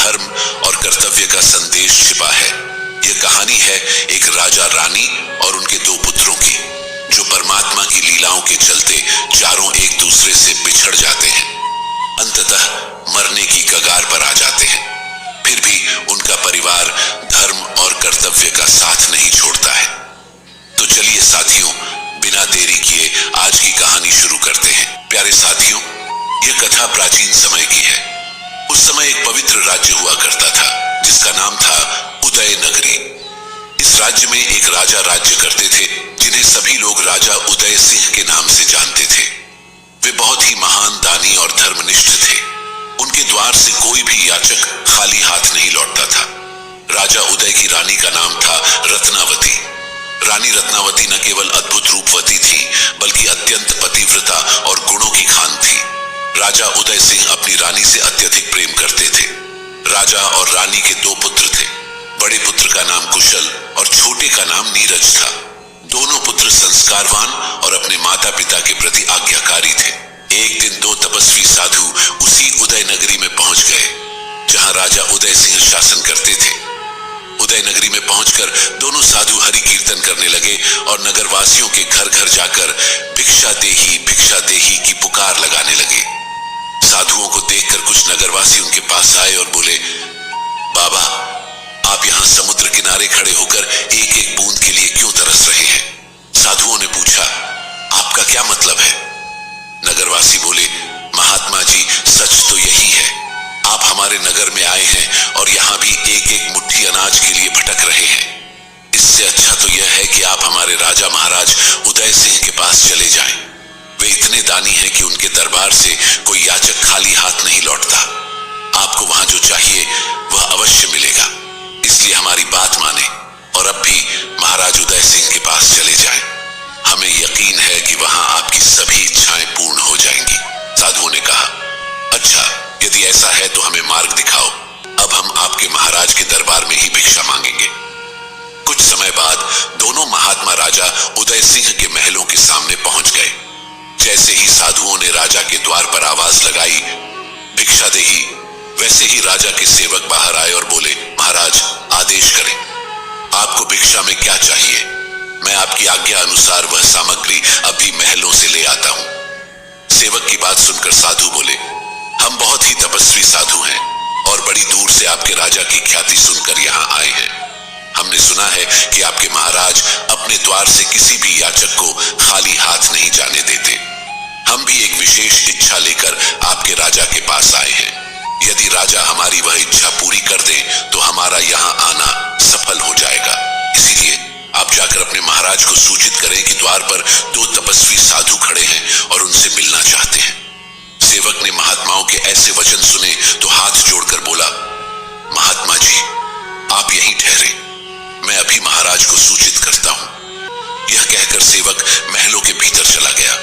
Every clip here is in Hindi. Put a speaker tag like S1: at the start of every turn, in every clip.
S1: धर्म और कर्तव्य का संदेश छिपा है। यह कहानी है एक राजा रानी और उनके दो पुत्रों की, जो परमात्मा की लीलाओं के चलते चारों एक दूसरे से बिछड़ जाते हैं, अंततः मरने की कगार पर आ जाते हैं। फिर भी उनका परिवार धर्म और कर्तव्य का साथ नहीं छोड़ता है। तो चलिए साथियों, बिना देरी किए आज की कहानी शुरू करते हैं। प्यारे साथियों, यह कथा प्राचीन समय की है। उस समय एक पवित्र राज्य हुआ करता था जिसका नाम था उदय नगरी। इस राज्य में एक राजा राज्य करते थे जिन्हें सभी लोग राजा उदय सिंह के नाम से जानते थे। वे बहुत ही महान दानी और धर्मनिष्ठ थे। उनके द्वार से कोई भी याचक खाली हाथ नहीं लौटता था। राजा उदय की रानी का नाम था रत्नावती। रानी रत्नावती न केवल अद्भुत रूपवती थी, बल्कि अत्यंत पतिव्रता और गुणों की खान थी। राजा उदय सिंह अपनी रानी से अत्यधिक प्रेम करते थे। राजा और रानी के दो पुत्र थे। बड़े पुत्र का नाम कुशल और छोटे का नाम नीरज था। दोनों पुत्र संस्कारवान और अपने माता पिता के प्रति आज्ञाकारी थे। एक दिन दो तपस्वी साधु उसी उदय नगरी में पहुंच गए जहां राजा उदय सिंह शासन करते थे। उदय नगरी में पहुंचकर दोनों साधु हरि कीर्तन करने लगे और नगरवासियों के घर घर जाकर भिक्षा देही की पुकार लगाने लगे। साधुओं को देखकर कुछ नगरवासी उनके पास आए और बोले, बाबा, आप यहां समुद्र किनारे खड़े होकर एक एक बूंद के लिए क्यों तरस रहे हैं? साधुओं ने पूछा, आपका क्या मतलब है? नगरवासी बोले, महात्मा जी, सच तो यही है। आप हमारे नगर में आए हैं और यहाँ भी एक एक मुट्ठी अनाज के लिए भटक रहे हैं। इससे अच्छा तो यह है कि आप हमारे राजा महाराज उदय सिंह के पास चले जाएं। वे इतने दानी हैं कि उनके दरबार से कोई याचक खाली हाथ नहीं लौटता। आपको वहां जो चाहिए वह अवश्य मिलेगा। इसलिए हमारी बात माने और अब भी महाराज उदय सिंह के पास चले जाएं। हमें यकीन है कि वहां आपकी सभी इच्छाएं पूर्ण हो जाएंगी। साधुओं ने कहा, अच्छा, यदि ऐसा है तो हमें मार्ग दिखाओ। अब हम आपके महाराज के दरबार में ही भिक्षा मांगेंगे। कुछ समय बाद दोनों महात्मा राजा उदय सिंह के महलों के सामने पहुंच गए। जैसे ही साधुओं ने राजा के द्वार पर आवाज लगाई, भिक्षा देही, वैसे ही राजा के सेवक बाहर आए और बोले, महाराज, आदेश करें, आपको भिक्षा में क्या चाहिए? मैं आपकी आज्ञा अनुसार वह सामग्री अभी महलों से ले आता हूं। सेवक की बात सुनकर साधु बोले, हम बहुत ही तपस्वी साधु हैं और बड़ी दूर से आपके राजा की ख्याति सुनकर यहाँ आए हैं। हमने सुना है कि आपके महाराज अपने द्वार से किसी भी याचक को खाली हाथ नहीं जाने देते। हम भी एक विशेष इच्छा लेकर आपके राजा के पास आए हैं। यदि राजा हमारी वह इच्छा पूरी कर दे तो हमारा यहाँ आना सफल हो जाएगा। इसीलिए आप जाकर अपने महाराज को सूचित करें कि द्वार पर दो तपस्वी साधु खड़े हैं और उनसे मिलना चाहते हैं। सेवक ने महात्माओं के ऐसे वचन सुने तो हाथ जोड़कर बोला, महात्मा जी, आप यहीं ठहरे, मैं अभी महाराज को सूचित करता हूं। यह कहकर सेवक महलों के भीतर चला गया।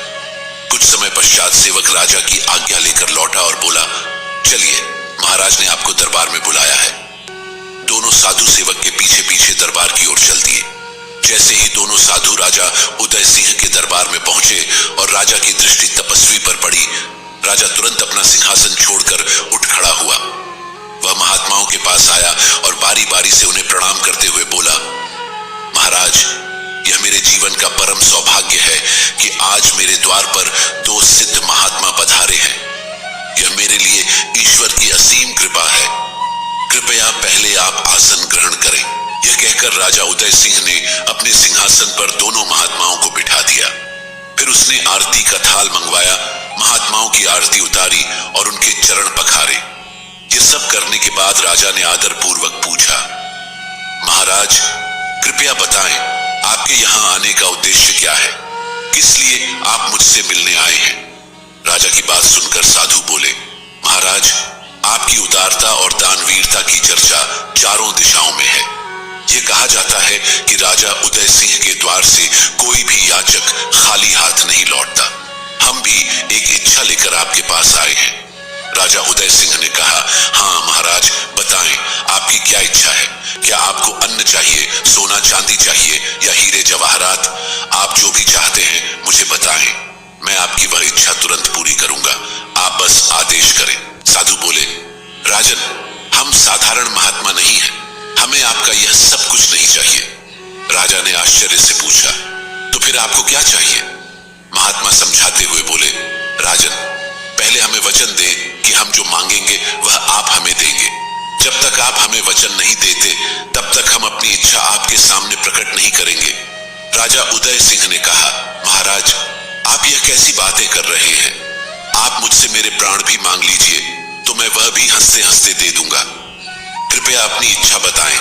S1: कुछ समय पश्चात सेवक राजा की आज्ञा लेकर लौटा और बोला, चलिए, महाराज ने आपको दरबार में बुलाया है। दोनों साधु सेवक के पीछे पीछे दरबार की ओर चल दिए। जैसे ही दोनों साधु राजा उदय सिंह के दरबार में पहुंचे और राजा की दृष्टि तपस्वी पर पड़ी, राजा तुरंत अपना सिंहासन छोड़कर उठ खड़ा हुआ। वह महात्माओं के पास आया और बारी बारी से उन्हें प्रणाम करते हुए बोला, महाराज, यह मेरे जीवन का परम सौभाग्य है कि आज मेरे द्वार पर दो सिद्ध महात्मा पधारे हैं। यह मेरे लिए ईश्वर की असीम कृपा है। कृपया पहले आप आसन ग्रहण करें। यह कहकर राजा उदय सिंह ने अपने सिंहासन पर दोनों महात्माओं को बिठा दिया। फिर उसने आरती का थाल मंगवाया, महात्माओं की आरती उतारी और उनके चरण पखारे। ये सब करने के बाद राजा ने आदर पूर्वक पूछा, महाराज, कृपया बताएं, आपके यहाँ आने का उद्देश्य क्या है? किस लिए आप मुझसे मिलने आए हैं? राजा की बात सुनकर साधु बोले, महाराज, आपकी उदारता और दानवीरता की चर्चा चारों दिशाओं में है। ये कहा जाता है कि राजा उदय सिंह के द्वार से कोई भी याचक खाली हाथ नहीं लौटता। हम भी एक इच्छा लेकर आपके पास आए हैं। राजा उदय सिंह ने कहा, हाँ महाराज, बताएं, आपकी क्या इच्छा है? क्या आपको अन्न चाहिए, सोना चांदी चाहिए या हीरे जवाहरात? आप जो भी चाहते हैं मुझे बताएं, मैं आपकी वह इच्छा तुरंत पूरी करूंगा। आप बस आदेश करें। साधु बोले, राजन, हम साधारण महात्मा नहीं हैं। हमें आपका यह सब कुछ नहीं चाहिए। राजा ने आश्चर्य से पूछा, तो फिर आपको क्या चाहिए? महात्मा समझाते हुए बोले, राजन, पहले हमें वचन दे कि हम जो मांगेंगे वह आप हमें देंगे। जब तक आप हमें वचन नहीं देते तब तक हम अपनी इच्छा आपके सामने प्रकट नहीं करेंगे। राजा उदय सिंह ने कहा, महाराज, आप यह कैसी बातें कर रहे हैं? आप मुझसे मेरे प्राण भी मांग लीजिए तो मैं वह भी हंसते हंसते दे दूंगा। कृपया अपनी इच्छा बताएं।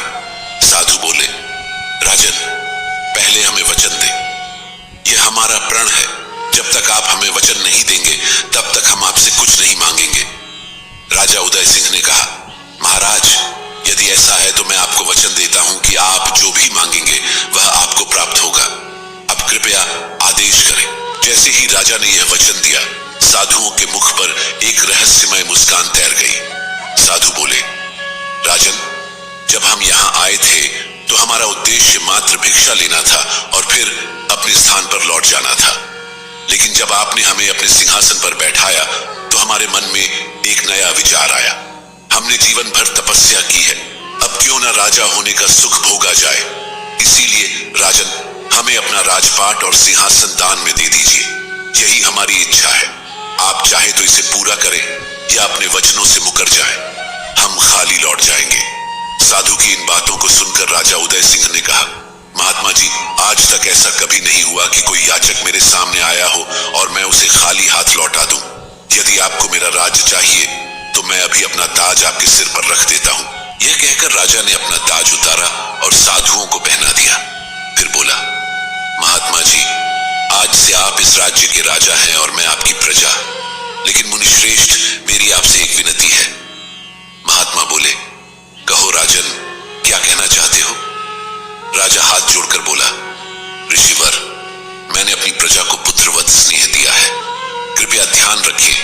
S1: साधु बोले, राजन, पहले हमें वचन दें। यह हमारा प्रण है। जब तक आप हमें वचन नहीं देंगे तब तक हम आपसे कुछ नहीं मांगेंगे। राजा उदय सिंह ने कहा, महाराज, यदि ऐसा है तो मैं आपको वचन देता हूं कि आप जो भी मांगेंगे वह आपको प्राप्त होगा। अब कृपया आदेश करें। जैसे ही राजा ने यह वचन दिया, साधुओं के मुख पर एक रहस्यमय मुस्कान तैर गई। साधु बोले, राजन, जब हम यहां आए थे तो हमारा उद्देश्य मात्र भिक्षा लेना था और फिर अपने स्थान पर लौट जाना था। लेकिन जब आपने हमें अपने सिंहासन पर बैठाया तो हमारे मन में एक नया विचार आया। हमने जीवन भर तपस्या की है, अब क्यों न राजा होने का सुख भोगा जाए। इसीलिए राजन, हमें अपना राजपाट और सिंहासन दान में दे दीजिए। यही हमारी इच्छा है। आप चाहे तो इसे पूरा करें या अपने वचनों से मुकर जाएं। हम खाली लौट जाएंगे। साधु की इन बातों को सुनकर राजा उदय सिंह ने कहा, महात्मा जी, आज तक ऐसा कभी नहीं हुआ कि कोई याचक मेरे सामने आया हो और मैं उसे खाली हाथ लौटा दूं। यदि आपको मेरा राज्य चाहिए तो मैं अभी अपना ताज आपके सिर पर रख देता हूं। यह कहकर राजा ने अपना ताज उतारा और साधुओं को पहना दिया। फिर बोला, महात्मा जी, आज से आप इस राज्य के राजा हैं और मैं आपकी प्रजा। लेकिन मुनिश्रेष्ठ, मेरी आपसे एक विनती है। महात्मा बोले, कहो राजन, क्या कहना चाहते हो? राजा हाथ जोड़कर बोला, ऋषिवर, मैंने अपनी प्रजा को पुत्रवत स्नेह दिया है। कृपया ध्यान रखिए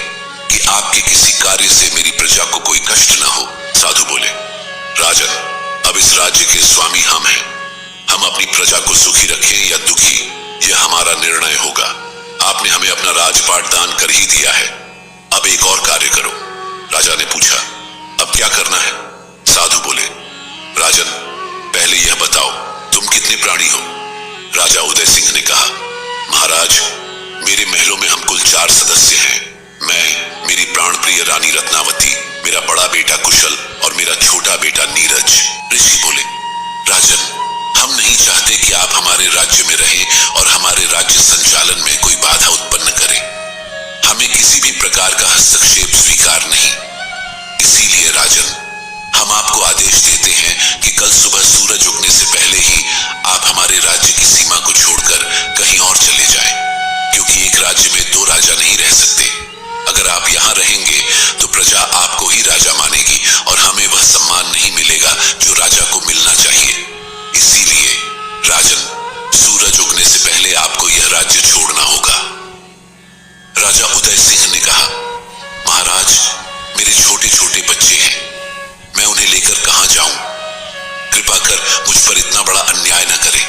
S1: कि आपके किसी कार्य से मेरी प्रजा को कोई कष्ट न हो। साधु बोले, राजन, अब इस राज्य के स्वामी हम हैं। हम अपनी प्रजा को सुखी रखें या दुखी, यह हमारा निर्णय होगा। आपने हमें अपना राजपाट दान कर ही दिया है। अब एक और कार्य करो। राजा ने पूछा, अब क्या करना है? साधु बोले, राजन, पहले यह बताओ, तुम कितने प्राणी हो? राजा उदय सिंह ने कहा, महाराज, मेरे महलों में हम कुल 4 सदस्य हैं। मैं, मेरी प्राणप्रिय रानी रत्नावती, मेरा बड़ा बेटा कुशल और मेरा छोटा बेटा नीरज। ऋषि बोले, राजन, हम नहीं चाहते कि आप हमारे राज्य में रहें और हमारे राज्य संचालन में कोई बाधा उत्पन्न करें। हमें किसी भी प्रकार का हस्तक्षेप स्वीकार नहीं। इसीलिए राजन, हम आपको आदेश देते हैं कि कल सुबह सूरज उगने से पहले ही आप हमारे राज्य की सीमा को छोड़कर कहीं और चले जाएं, क्योंकि एक राज्य में 2 राजा नहीं रह सकते। अगर आप यहाँ रहेंगे तो प्रजा आपको ही राजा मानेगी और हमें वह सम्मान नहीं मिलेगा जो राजा को मिलना चाहिए। इसीलिए राजन, सूरज उगने से पहले आपको यह राज्य छोड़ना होगा। राजा उदय सिंह ने कहा, महाराज, मेरे छोटे छोटे बच्चे हैं, मैं उन्हें लेकर कहां जाऊं? कृपा कर मुझ पर इतना बड़ा अन्याय न करें।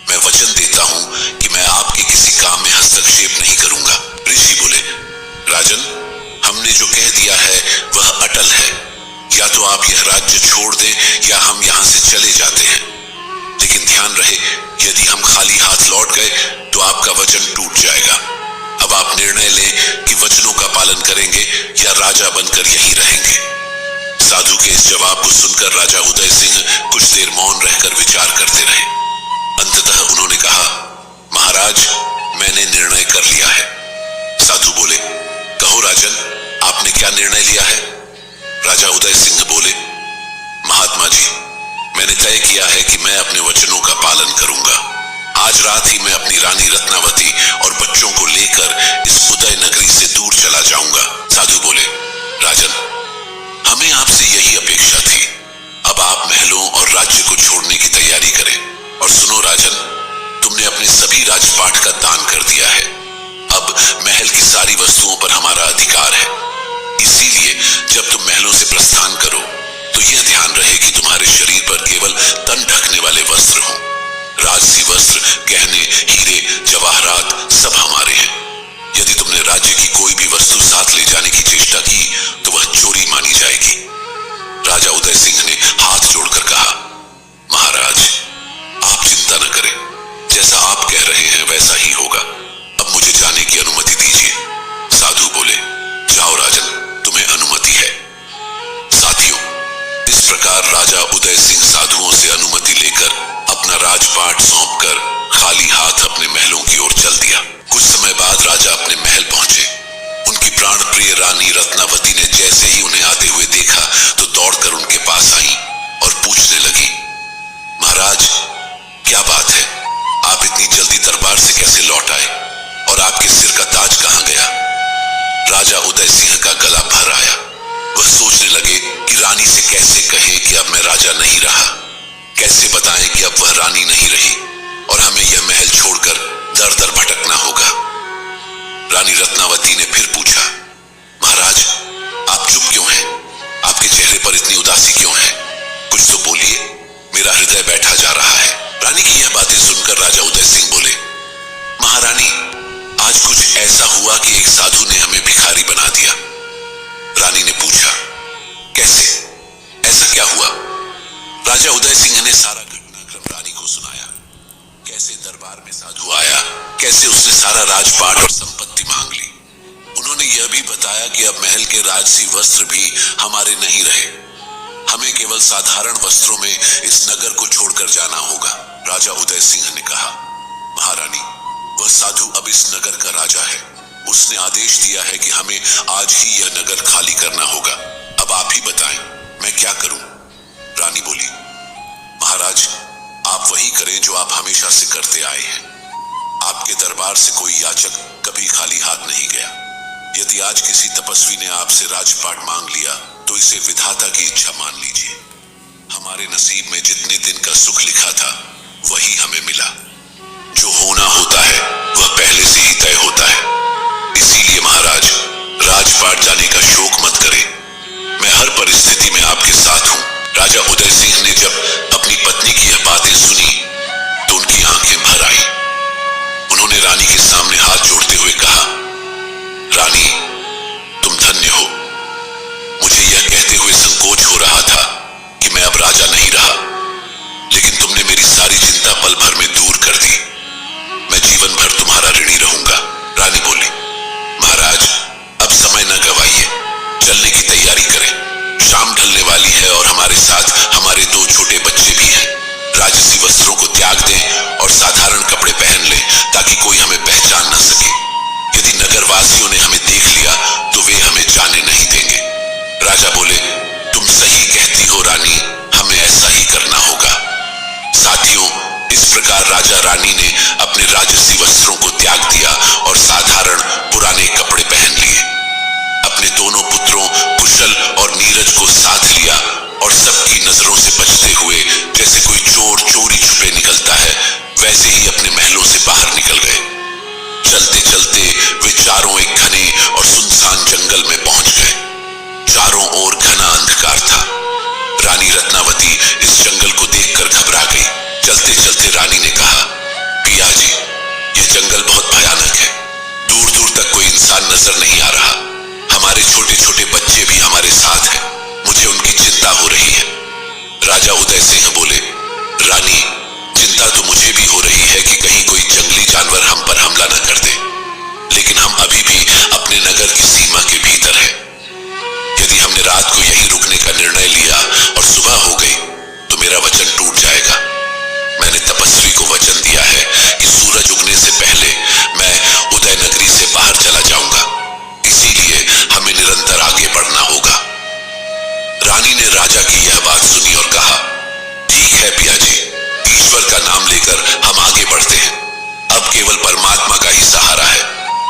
S1: मैं वचन देता हूं कि मैं आपके किसी काम में हस्तक्षेप नहीं करूंगा। ऋषि बोले, राजन, हमने जो कह दिया है वह अटल है। या तो आप यह राज्य छोड़ दें या हम यहां से चले जाते हैं। लेकिन ध्यान रहे, यदि हम खाली हाथ लौट गए तो आपका वचन टूट जाएगा। अब आप निर्णय लें कि वचनों का पालन करेंगे या राजा बनकर यहीं रहेंगे। साधु के इस जवाब को सुनकर राजा उदय सिंह कुछ देर मौन रहकर विचार करते रहे। अंततः उन्होंने कहा, महाराज, मैंने निर्णय कर लिया है। साधु बोले, कहो राजन, आपने क्या निर्णय लिया है? राजा उदय सिंह बोले, महात्मा जी, मैंने तय किया है कि मैं अपने वचनों का पालन करूंगा। आज रात ही मैं अपनी रानी रत्नावती और बच्चों को लेकर इस उदय नगरी से दूर चला जाऊंगा। साधु बोले, राजन, हमें आपसे यही अपेक्षा थी। अब आप महलों और राज्य को छोड़ने की तैयारी करें। और सुनो राजन, तुमने अपने सभी राजपाट का दान कर दिया है। अब महल की सारी वस्तुओं पर हमारा अधिकार है। इसीलिए जब तुम महलों से प्रस्थान करो तो यह ध्यान रहे कि तुम्हारे शरीर पर केवल तन ढकने वाले वस्त्र हों। राजसी वस्त्र, गहने, हीरे, जवाहरात सब हमारे हैं। यदि तुमने राज्य की कोई भी वस्तु साथ ले जाने की चेष्टा की तो वह चोरी मानी जाएगी। राजा उदय सिंह ने हाथ जोड़कर कहा, महाराज आप चिंता न करें, जैसा आप कह रहे हैं वैसा ही होगा। अब मुझे जाने की अनुमति दीजिए। साधु बोले, जाओ राजन, तुम्हें अनुमति है। साथियों, इस प्रकार राजा उदय सिंह साधुओं से अनुमति लेकर अपना राजपाट सौंपकर खाली हाथ अपने महलों की ओर चल दिया। कुछ समय बाद राजा अपने महल पहुंचे। उनकी प्राण प्रिय रानी रत्नावती ने जैसे ही उन्हें आते हुए देखा तो दौड़कर उनके पास आई और पूछने लगी, महाराज क्या बात है, आप इतनी जल्दी दरबार से कैसे लौट आए और आपके सिर का ताज कहां गया? राजा उदय सिंह का गला भर आया। वह सोचने लगे कि रानी से कैसे कहें कि अब मैं राजा नहीं रहा, कैसे बताएं कि अब वह रानी नहीं रही और हमें यह महल छोड़कर दर दर भटकना होगा। रानी रत्नावती ने फिर पूछा, महाराज आप चुप क्यों हैं? आपके चेहरे पर इतनी उदासी क्यों है? कुछ तो बोलिए, मेरा हृदय बैठा जा रहा है। रानी की यह बातें सुनकर राजा उदय सिंह बोले, महारानी आज कुछ ऐसा हुआ कि एक साधु ने हमें भिखारी बना दिया। रानी ने पूछा, कैसे, ऐसा क्या हुआ? राजा उदय सिंह ने सारा घटनाक्रम रानी को सुनाया। कैसे दरबार में साधु आया, कैसे उसने सारा राजपाट और संपत्ति मांग ली। उन्होंने यह भी बताया कि अब महल के राजसी वस्त्र भी हमारे नहीं रहे, हमें केवल साधारण वस्त्रों में इस नगर को छोड़कर जाना होगा। राजा उदय सिंह ने कहा, महारानी वह साधु अब इस नगर का राजा है, उसने आदेश दिया है कि हमें आज ही यह नगर खाली करना होगा। अब आप ही बताएं मैं क्या करूं? रानी बोली, महाराज आप वही करें जो आप हमेशा से करते आए हैं। आपके दरबार से कोई याचक कभी खाली हाथ नहीं गया। यदि आज किसी तपस्वी ने आपसे राजपाट मांग लिया तो इसे विधाता की इच्छा मान लीजिए। हमारे नसीब में जितने दिन का सुख लिखा था वही हमें मिला। जो होना होता है वह पहले से ही तय होता है। इसीलिए महाराज राजपाट जाने का शोक मत करें, मैं हर परिस्थिति में आपके साथ हूं। राजा उदय सिंह ने जब अपनी पत्नी की यह बातें सुनी तो उनकी आंखें भर आई। उन्होंने रानी के सामने हाथ जोड़ते हुए कहा, रानी तुम धन्य हो। मुझे यह कहते हुए संकोच हो रहा था कि मैं अब राजा नहीं रहा, लेकिन तुमने मेरी सारी चिंता पल भर में दूर कर दी। मैं जीवन भर तुम्हारा ऋणी रहूंगा। रानी बोली, महाराज अब समय न गवाइए, चलने की तैयारी करें। शाम ढलने वाली है और हमारे साथ हमारे 2 छोटे बच्चे भी हैं। राजसी वस्त्रों को त्याग दें और साधारण कपड़े पहन लें ताकि कोई हमें पहचान न सके। यदि नगरवासियों ने हमें देख लिया तो वे हमें जाने नहीं देंगे। राजा बोले, तुम सही कहती हो रानी, हमें ऐसा ही करना होगा। साथियों, इस प्रकार राजा रानी ने अपने राजसी वस्त्रों को त्याग दिया और साधारण पुराने कपड़े पहन लिए। अपने दोनों पुत्रों कुशल और नीरज को साथ लिया और सबकी नजरों से बचते हुए जैसे कोई चोर चोरी छुपे निकलता है वैसे ही अपने महलों से बाहर निकल गए। चलते चलते वे चारों एक घने और सुनसान जंगल में पहुंच गए। चारों ओर घना अंधकार था। रानी रत्नावती इस जंगल को देखकर घबरा गई। चलते चलते रानी ने कहा, पिया जी यह जंगल बहुत भयानक है, दूर दूर तक कोई इंसान नजर नहीं आ रहा। हमारे छोटे छोटे बच्चे भी हमारे साथ हैं, मुझे उनकी चिंता हो रही है। राजा उदय सिंह बोले, रानी चिंता तो मुझे भी हो रही है कि कहीं कोई जंगली जानवर हम पर हमला न कर दे, लेकिन हम अभी भी अपने नगर की सीमा के भीतर हैं। यदि हमने रात को यहीं रुकने का निर्णय लिया और सुबह हो गई तो मेरा वचन टूट जाएगा। मैंने तपस्वी को वचन दिया है कि सूरज उगने से पहले मैं उदय नगरी से बाहर चला जाऊंगा, इसीलिए हमें निरंतर आगे बढ़ना होगा। रानी ने राजा की यह बात सुनी और कहा, ठीक है पिया जी, ईश्वर का नाम लेकर हम आगे बढ़ते हैं। अब केवल परमात्मा का ही सहारा है,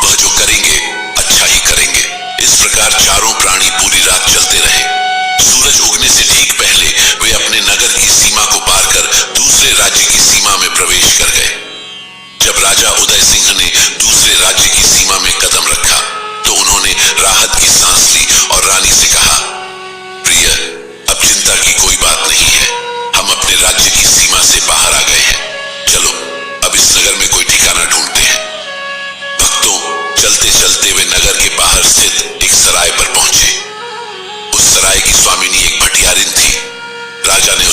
S1: वह जो करेंगे अच्छा ही करेंगे। इस प्रकार चारों प्राणी पूरी रात चलते रहे। सूरज उगने से ठीक पहले वे अपने नगर की सीमा को पार कर दूसरे राज्य की सीमा में प्रवेश कर गए। जब राजा उदय सिंह ने दूसरे राज्य की सीमा में कदम रखा तो उन्होंने राहत की सांस ली और रानी से कहा, प्रिय अब चिंता की कोई बात नहीं है, हम अपने राज्य की सीमा से बाहर आ गए हैं। चलो अब इस नगर में कोई ठिकाना ढूंढते हैं। भक्तों, चलते चलते वे नगर के बाहर स्थित एक सराय पर पहुंचे। उस सराय की स्वामिनी एक भटियारिन थी।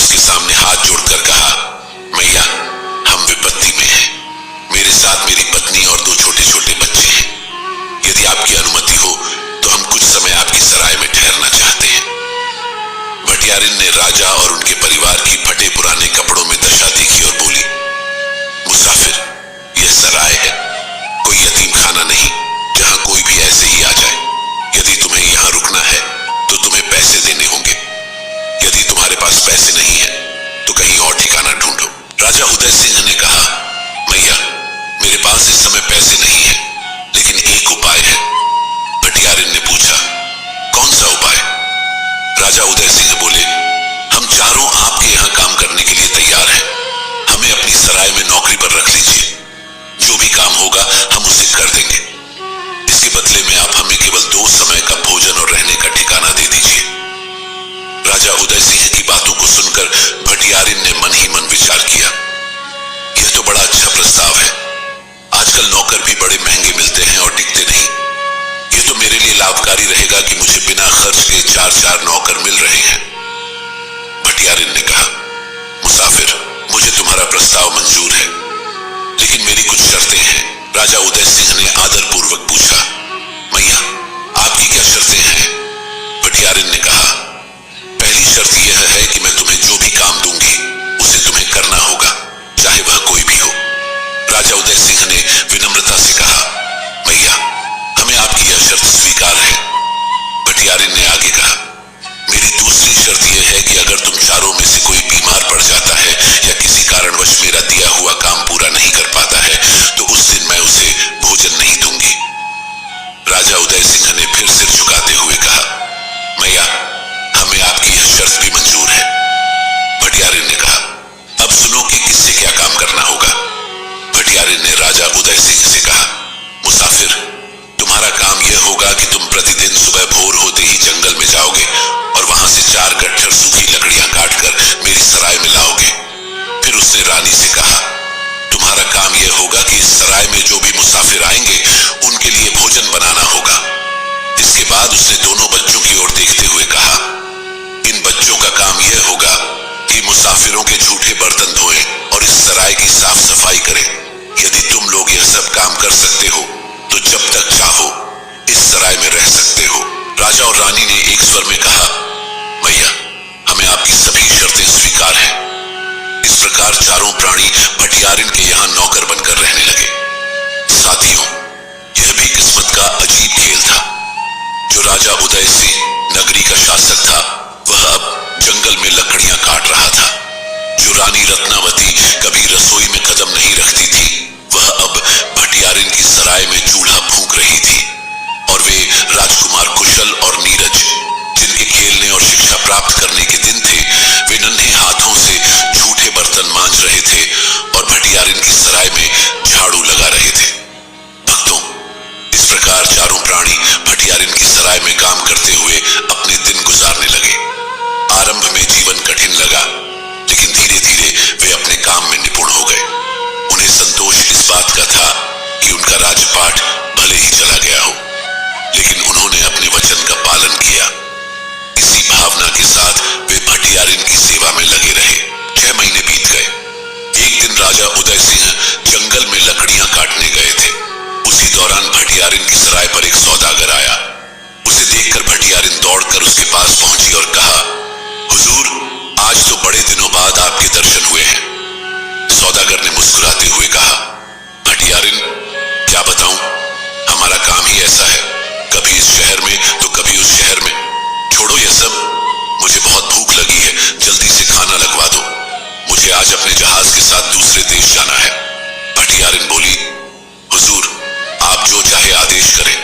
S1: उसके सामने हाथ जोड़कर कहा, मैया, हम विपत्ति में हैं। मेरे साथ मेरी पत्नी और 2 छोटे छोटे बच्चे हैं। यदि आपकी अनुमति हो तो हम कुछ समय आपकी सराय में ठहरना चाहते हैं। भटियारिन ने राजा और उनके परिवार की फटे पुराने कपड़ों में दशा देखी और बोली, मुसाफिर, यह सराय है, कोई यतीम खाना नहीं जहां कोई भी ऐसे ही आ जाए। यदि तुम्हें यहां रुकना है तो तुम्हें पैसे देने होंगे। यदि तुम्हारे पास पैसे नहीं है तो कहीं और ठिकाना ढूंढो। राजा उदय सिंह ने कहा, मैया, मेरे पास इस समय पैसे नहीं है, लेकिन एक उपाय है। भटियारिन ने पूछा, कौन सा उपाय? राजा उदय सिंह बोले, हम चारों आपके यहां काम करने के लिए तैयार हैं। हमें अपनी सराय में नौकरी पर रख लीजिए। जो भी काम होगा हम उसे कर देंगे। इसके बदले में आप हमें केवल 2 समय का भोजन और रहने का ठिकाना दे दीजिए। राजा उदय सिंह की बातों को सुनकर भटियारिन ने मन ही मन विचार किया, यह तो बड़ा अच्छा प्रस्ताव है। आजकल नौकर भी बड़े महंगे मिलते हैं और टिकते नहीं। यह तो मेरे लिए लाभकारी रहेगा कि मुझे बिना खर्च के 4 नौकर मिल रहे हैं। भटियारिन ने कहा, मुसाफिर, मुझे तुम्हारा प्रस्ताव मंजूर है, लेकिन मेरी कुछ शर्तें हैं। राजा उदय सिंह ने आदरपूर्वक पूछा, मैया, आपकी क्या शर्तें हैं? भटियारिन ने कहा, पहली शर्त यह है कि मैं तुम्हें जो भी काम दूंगी उसे तुम्हें करना होगा, चाहे वह कोई भी हो। राजा उदय सिंह ने विनम्रता से कहा, मैया, हमें आपकी यह शर्त स्वीकार है। भटियारिन ने आगे कहा, मेरी दूसरी शर्त यह है कि अगर तुम चारों में से कोई बीमार पड़ जाता है या किसी कारणवश मेरा दिया हुआ काम पूरा नहीं कर पाता है तो उस दिन मैं उसे भोजन नहीं दूंगी। राजा उदय सिंह ने फिर सिर झुकाते हुए कहा, मैया, हमें आपकी यह शर्त भी मंजूर है। भटियारिन ने कहा, अब सुनो कि किससे क्या काम करना होगा। भटियारिन ने राजा उदय सिंह से कहा, मुसाफिर, तुम्हारा काम यह होगा कि तुम प्रतिदिन सुबह भोर होते ही जंगल में जाओगे और वहां से 4 गट्ठर सूखी लकड़ियां काटकर मेरी सराय में लाओगे। फिर उसने रानी से कहा, तुम्हारा काम यह होगा कि इस सराय में जो भी मुसाफिर आएंगे उनके लिए भोजन बनाना होगा। इसके बाद उसने दोनों बच्चों की ओर देखते हुए कहा, इन बच्चों का काम यह होगा कि मुसाफिरों के झूठे बर्तन धोएं और इस सराय की साफ सफाई करें। यदि तुम लोग यह सब काम कर सकते हो तो जब तक चाहो इस सराय में रह सकते हो। राजा और रानी ने एक स्वर में कहा, मैया, हमें आपकी सभी शर्तें स्वीकार हैं। इस प्रकार चारों प्राणी भटियारिन के यहां नौकर बनकर रहने लगे। साथियों, यह भी किस्मत का अजीब खेल था। जो राजा उदय सिंह नगरी का शासक था वह अब जंगल में लकड़ियां काट रहा था। जो रानी रत्नावती कभी रसोई में कदम नहीं रखती थी वह अब भटियारिन की सराय में चूल्हा फूंक रही थी। और वे राजकुमार कुशल और नीरज, जिनके खेलने और शिक्षा प्राप्त करने के दिन थे, वे नन्हे हाथों से झूठे बर्तन मांज रहे थे और भटियारिन की सराय में झाड़ू लगा रहे थे। भक्तों, इस प्रकार चारों प्राणी भटियारिन की सराय में काम करते हुए अपने दिन गुजारने लगे। आरंभ में जीवन कठिन लगा, लेकिन धीरे धीरे वे अपने काम में निपुण हो गए। उन्हें संतोष इस बात का था कि उनका राजपाट भले ही चला गया हो, लेकिन उन्होंने अपने वचन का पालन किया। इसी भावना के साथ वे भटियारिन की सेवा में लगे रहे। 6 महीने बीत गए। एक दिन राजा उदय सिंह जंगल में लकड़ियां काटने गए थे। उसी दौरान भटियारिन की सराय पर एक सौदागर आया। उसे देखकर भटियारिन दौड़कर उसके पास पहुंची और कहा, हुजूर, आज तो बड़े दिनों बाद आपके दर्शन हुए हैं। सौदागर ने मुस्कुराते हुए कहा, भटियारिन, क्या बताऊं, हमारा काम ही ऐसा है, कभी इस शहर में तो कभी उस शहर में। छोड़ो यह सब, मुझे बहुत भूख लगी है, जल्दी से खाना लगवा दो। मुझे आज अपने जहाज के साथ दूसरे देश जाना है। भटियारिन बोली, हुजूर, आप जो चाहे आदेश करें,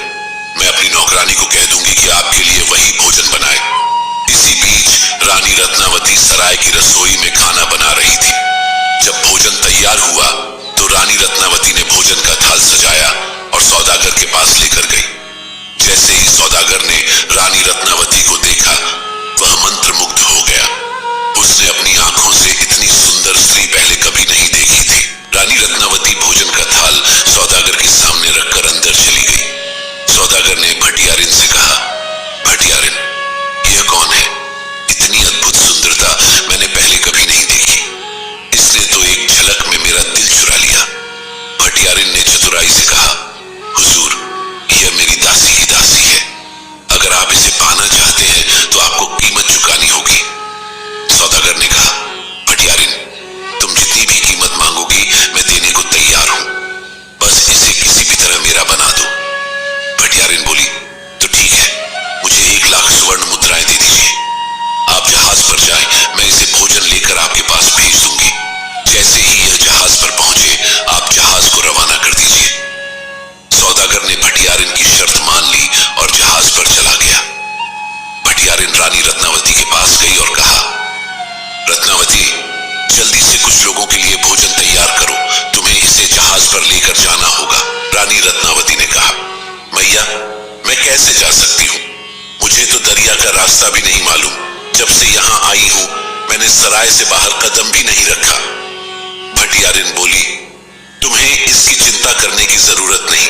S1: मैं अपनी नौकरानी को कह दूंगी कि आपके लिए वही भोजन बनाए। इसी बीच रानी रत्नावती सराय की रसोई में खाना बना रही थी। जब भोजन तैयार हुआ तो रानी रत्नावती ने भोजन का थाल सजाया और सौदागर के पास लेकर गई। जैसे ही सौदागर ने रानी रत्नावती को देखा, वह मंत्रमुग्ध हो गया। उसने अपनी आंखों से इतनी सुंदर स्त्री पहले कभी नहीं देखी थी। रानी रत्नावती भोजन का थाल सौदागर के सामने रखकर अंदर चली गई। सौदागर ने भटियारिन से कहा, भटियारिन, यह कौन है? इतनी अद्भुत सुंदरता मैंने पहले कभी जहाज पर लेकर जाना होगा। रानी रत्नावती ने कहा, मैया मैं कैसे जा सकती हूँ? मुझे तो दरिया का रास्ता भी नहीं मालूम। जब से यहाँ आई हूँ मैंने सराय से बाहर कदम भी नहीं रखा। भटियारिन बोली, तुम्हें इसकी चिंता करने की जरूरत नहीं,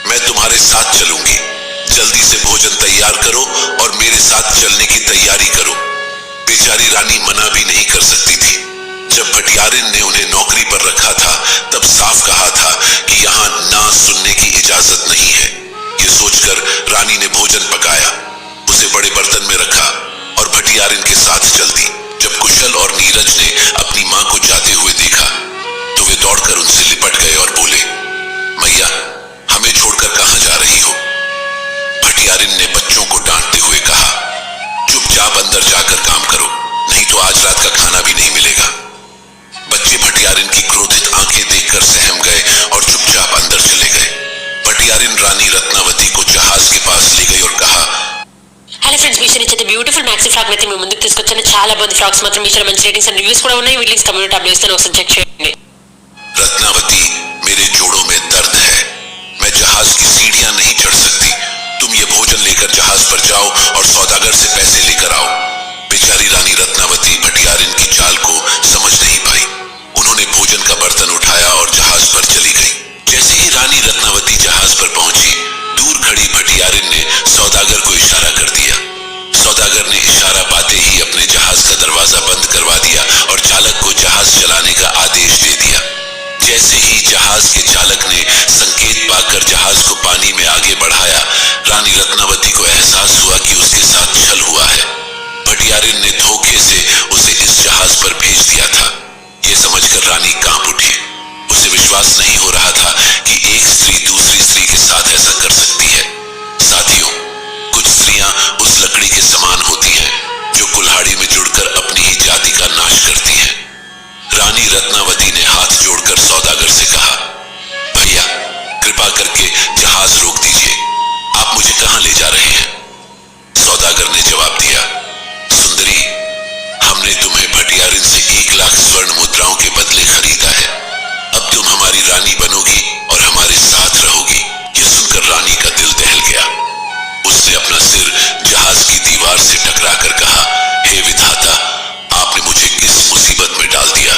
S1: मैं तुम्हारे साथ चलूंगी। जल्दी से भोजन तैयार करो और मेरे साथ चलने की तैयारी करो। बेचारी रानी मना भी नहीं कर सकती थी। जब भटियारिन ने उन्हें नौकरी पर रखा था तब साफ कहा था कि यहाँ ना सुनने की इजाजत नहीं है। ये सोचकर रानी ने भोजन पकाया, उसे बड़े बर्तन में रखा और भटियारिन के साथ चल दी। जब कुशल और नीरज ने अपनी मां को जाते हुए देखा तो वे दौड़कर उनसे लिपट गए और बोले, मैया हमें छोड़कर कहां जा रही हो? भटियारिन ने बच्चों को डांटते हुए कहा, चुपचाप अंदर जाकर काम करो, नहीं तो आज रात का खाना भी नहीं मिलेगा। बच्चे भटियारिन की क्रोधित आंखें देखकर सहम गए और चुपचाप अंदर चले गए। भटियारिन रानी रत्नावती को जहाज के पास ले गई और कहा,
S2: హలో ఫ్రెండ్స్, మీషో నుంచి బ్యూటిఫుల్ మ్యాక్సీ ఫ్రాక్ అయితే మీ ముందుకు తీసుకొచ్చాను. చాలా బాగుంది ఫ్రాక్స్ మాత్రం. మీషోలో మంచి రేటింగ్స్ అండ్ రివ్యూస్ కూడా ఉన్నాయి. వీటి లింక్స్ కమ్యూనిటీ టాబ్లో ఇస్తాను, ఒకసారి చెక్ చేయండి.
S1: रत्नावती मेरे जोड़ों में दर्द है, मैं जहाज की सीढ़ियां नहीं चढ़ सकती। तुम ये भोजन लेकर जहाज पर जाओ और सौदागर से पैसे लेकर आओ। बेचारी रानी रत्नावती भटियारिन की चाल को समझ नहीं पाई। उन्होंने भोजन का बर्तन उठाया और जहाज पर चली गई। जैसे ही रानी रत्नावती जहाज पर पहुंची, दूर खड़ी भटियारिन ने सौदागर को इशारा कर दिया। सौदागर ने इशारा पाते ही अपने जहाज का दरवाजा बंद करवा दिया और चालक को जहाज चलाने का आदेश दे दिया। जैसे ही जहाज के चालक ने संकेत पाकर जहाज को पानी में आगे बढ़ाया, रानी रत्नावती को एहसास हुआ कि उसके साथ छल हुआ है। भटियारिन ने धोखे से उसे इस जहाज पर भेज दिया था। यह समझकर रानी कांप उठी। उसे विश्वास नहीं हो रहा था कि एक स्त्री दूसरी स्त्री के साथ ऐसा कर सकती है। साथियों, कुछ स्त्रियां उस लकड़ी के समान होती हैं जो कुल्हाड़ी में जुड़कर अपनी ही जाति का नाश करती हैं। रानी रत्नावती ने हाथ जोड़कर सौदागर से कहा, भैया कृपा करके जहाज रोक दीजिए, आप मुझे कहां ले जा रहे हैं? सौदागर ने जवाब दिया, सुंदरी हमने तुम्हें भटियारिन से 1 लाख स्वर्ण मुद्राओं के बदले खरीदा है। अब तुम हमारी रानी बनोगी और हमारे साथ रहोगी। यह सुनकर रानी का दिल दहल गया। उसने अपना सिर जहाज की दीवार से टकराकर कहा, हे विधाता, आपने मुझे किस मुसीबत में डाल दिया?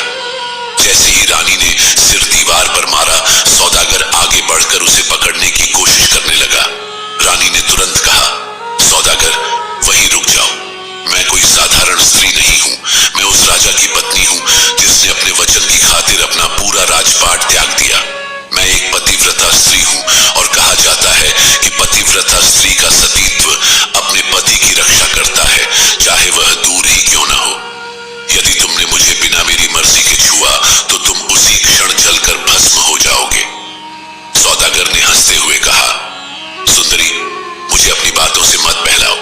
S1: जैसे ही रानी ने सिर दीवार पर मारा, सौदागर आगे बढ़कर उसे पकड़ने की कोशिश करने लगा। रानी ने तुरंत कहा, सौदागर वहीं रुक जाओ, मैं कोई साधारण स्त्री नहीं हूं, मैं उस राजा की पत्नी हूं जिसने अपने वचन की खातिर अपना पूरा राजपाट त्याग दिया। मैं एक पतिव्रता स्त्री हूं और कहा जाता है कि पतिव्रता स्त्री का सतीत्व अपने पति की रक्षा करता है, चाहे वह दूर ही क्यों ना हो। यदि तुमने मुझे बिना मेरी मर्जी के छुआ तो तुम उसी क्षण जलकर भस्म हो जाओगे। सौदागर ने हंसते हुए कहा, सुंदरी मुझे अपनी बातों से मत बहलाओ,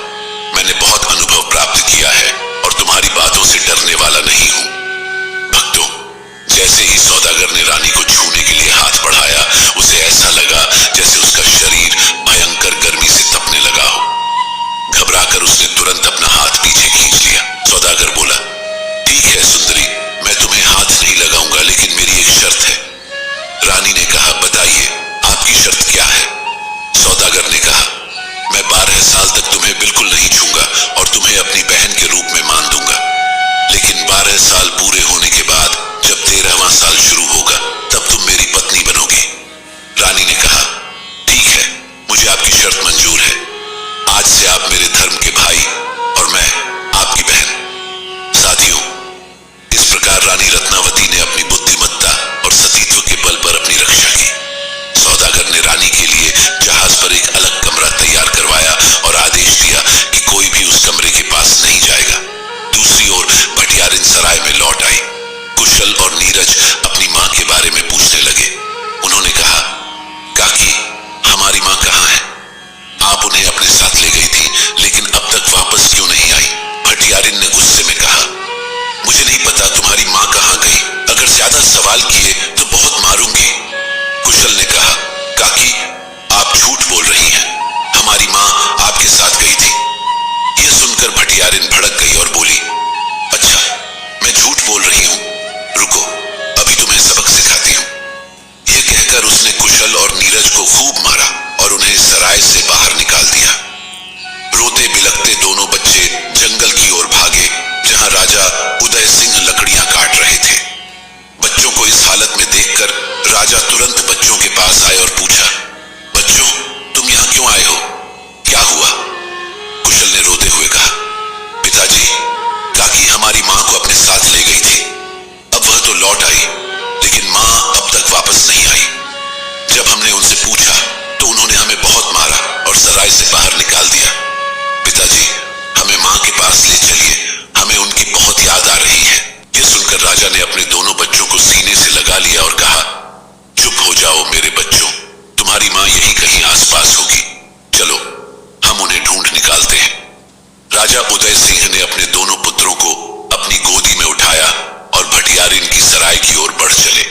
S1: मैंने बहुत अनुभव प्राप्त किया है और तुम्हारी बातों से डरने वाला नहीं हूं। भक्तों, जैसे ही सौदागर ने रानी को छूने के लिए हाथ बढ़ाया, उसे ऐसा लगा जैसे उसका शरीर भयंकर गर्मी से तपने लगा हो। घबराकर उसने तुरंत अपना हाथ पीछे खींच लिया। सौदागर बोला, ठीक है सुंदरी, मैं तुम्हें हाथ नहीं लगाऊंगा, लेकिन मेरी एक शर्त है। रानी ने कहा, बताइए आपकी शर्त क्या है? सौदागर ने कहा, मैं 12 साल तक तुम्हें बिल्कुल नहीं छूंगा और तुम्हें अपनी बहन के रूप में मान दूंगा, लेकिन 12 साल पूरे होने के बाद जब 13वां साल शुरू होगा तब तुम मेरी पत्नी बनोगी। रानी ने कहा, ठीक है, मुझे आपकी शर्त मंजूर है। आज से आप मेरे धर्म के भाई और मैं आपकी बहन। साथियों, इस प्रकार रानी रत्नावती ने अपनी बुद्धिमत्ता और सतीत्व के बल पर अपनी रक्षा की। सौदागर ने रानी के लिए जहाज पर एक अलग कमरा तैयार करवाया और आदेश दिया कि कोई भी उस कमरे के पास नहीं जाएगा। दूसरी ओर भटियारिन सराय में लौट आई। कुशल और नीरज अपनी मां के बारे में पूछने लगे। उन्होंने कहा, काकी हमारी मां कहां है? आप उन्हें अपने साथ ले गई थी, लेकिन अब तक वापस क्यों नहीं आई? भटियारिन ने गुस्से में कहा, मुझे नहीं पता तुम्हारी मां कहां गई, अगर ज्यादा सवाल किए तो बहुत मारूंगी। कुशल ने कहा, काकी आप झूठ बोल रही हैं, हमारी मां आपके साथ गई थी। यह सुनकर भटियारिन भड़क गई और बोली, अच्छा मैं झूठ बोल रही हूं, रुको अभी तुम्हें सबक सिखाती हूं। यह हमारी माँ को अपने साथ ले गई थी। अब वह तो लौट आई, लेकिन माँ अब तक वापस नहीं आई। जब हमने उनसे पूछा तो उन्होंने हमें बहुत मारा और सराय से बाहर निकाल दिया। पिताजी, हमें माँ के पास ले चलिए, हमें उनकी बहुत याद आ रही है। यह सुनकर राजा ने अपने दोनों बच्चों को सीने से लगा लिया और कहा, चुप हो जाओ मेरे बच्चों, तुम्हारी माँ यही कहीं आसपास होगी। चलो हम उन्हें ढूंढ निकालते हैं। राजा उदय सिंह ने अपने दोनों पुत्रों को अपनी गोदी में उठाया और भटियारिन की सराय की ओर बढ़ चले।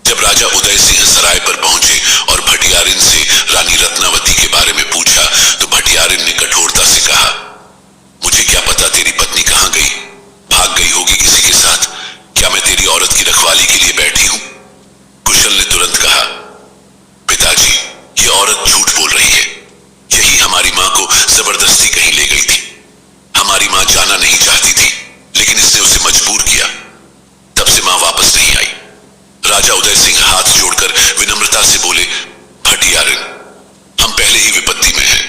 S1: जब राजा उदय सिंह सराय पर पहुंचे और भटियारिन से रानी रत्नावती के बारे में पूछा तो भटियारिन ने कठोरता से कहा, मुझे क्या पता तेरी पत्नी कहां गई, भाग गई होगी किसी के साथ। क्या मैं तेरी औरत की रखवाली के लिए बैठी हूं? कुशल ने तुरंत कहा, पिताजी, ये औरत झूठ बोल रही है। यही हमारी मां को जबरदस्ती कहीं ले गई थी। हमारी मां जाना नहीं चाहती थी, लेकिन इसने उसे मजबूर किया। तब से मां वापस नहीं आई। राजा उदय सिंह हाथ जोड़कर विनम्रता से बोले, भटियारिन, हम पहले ही विपत्ति में हैं।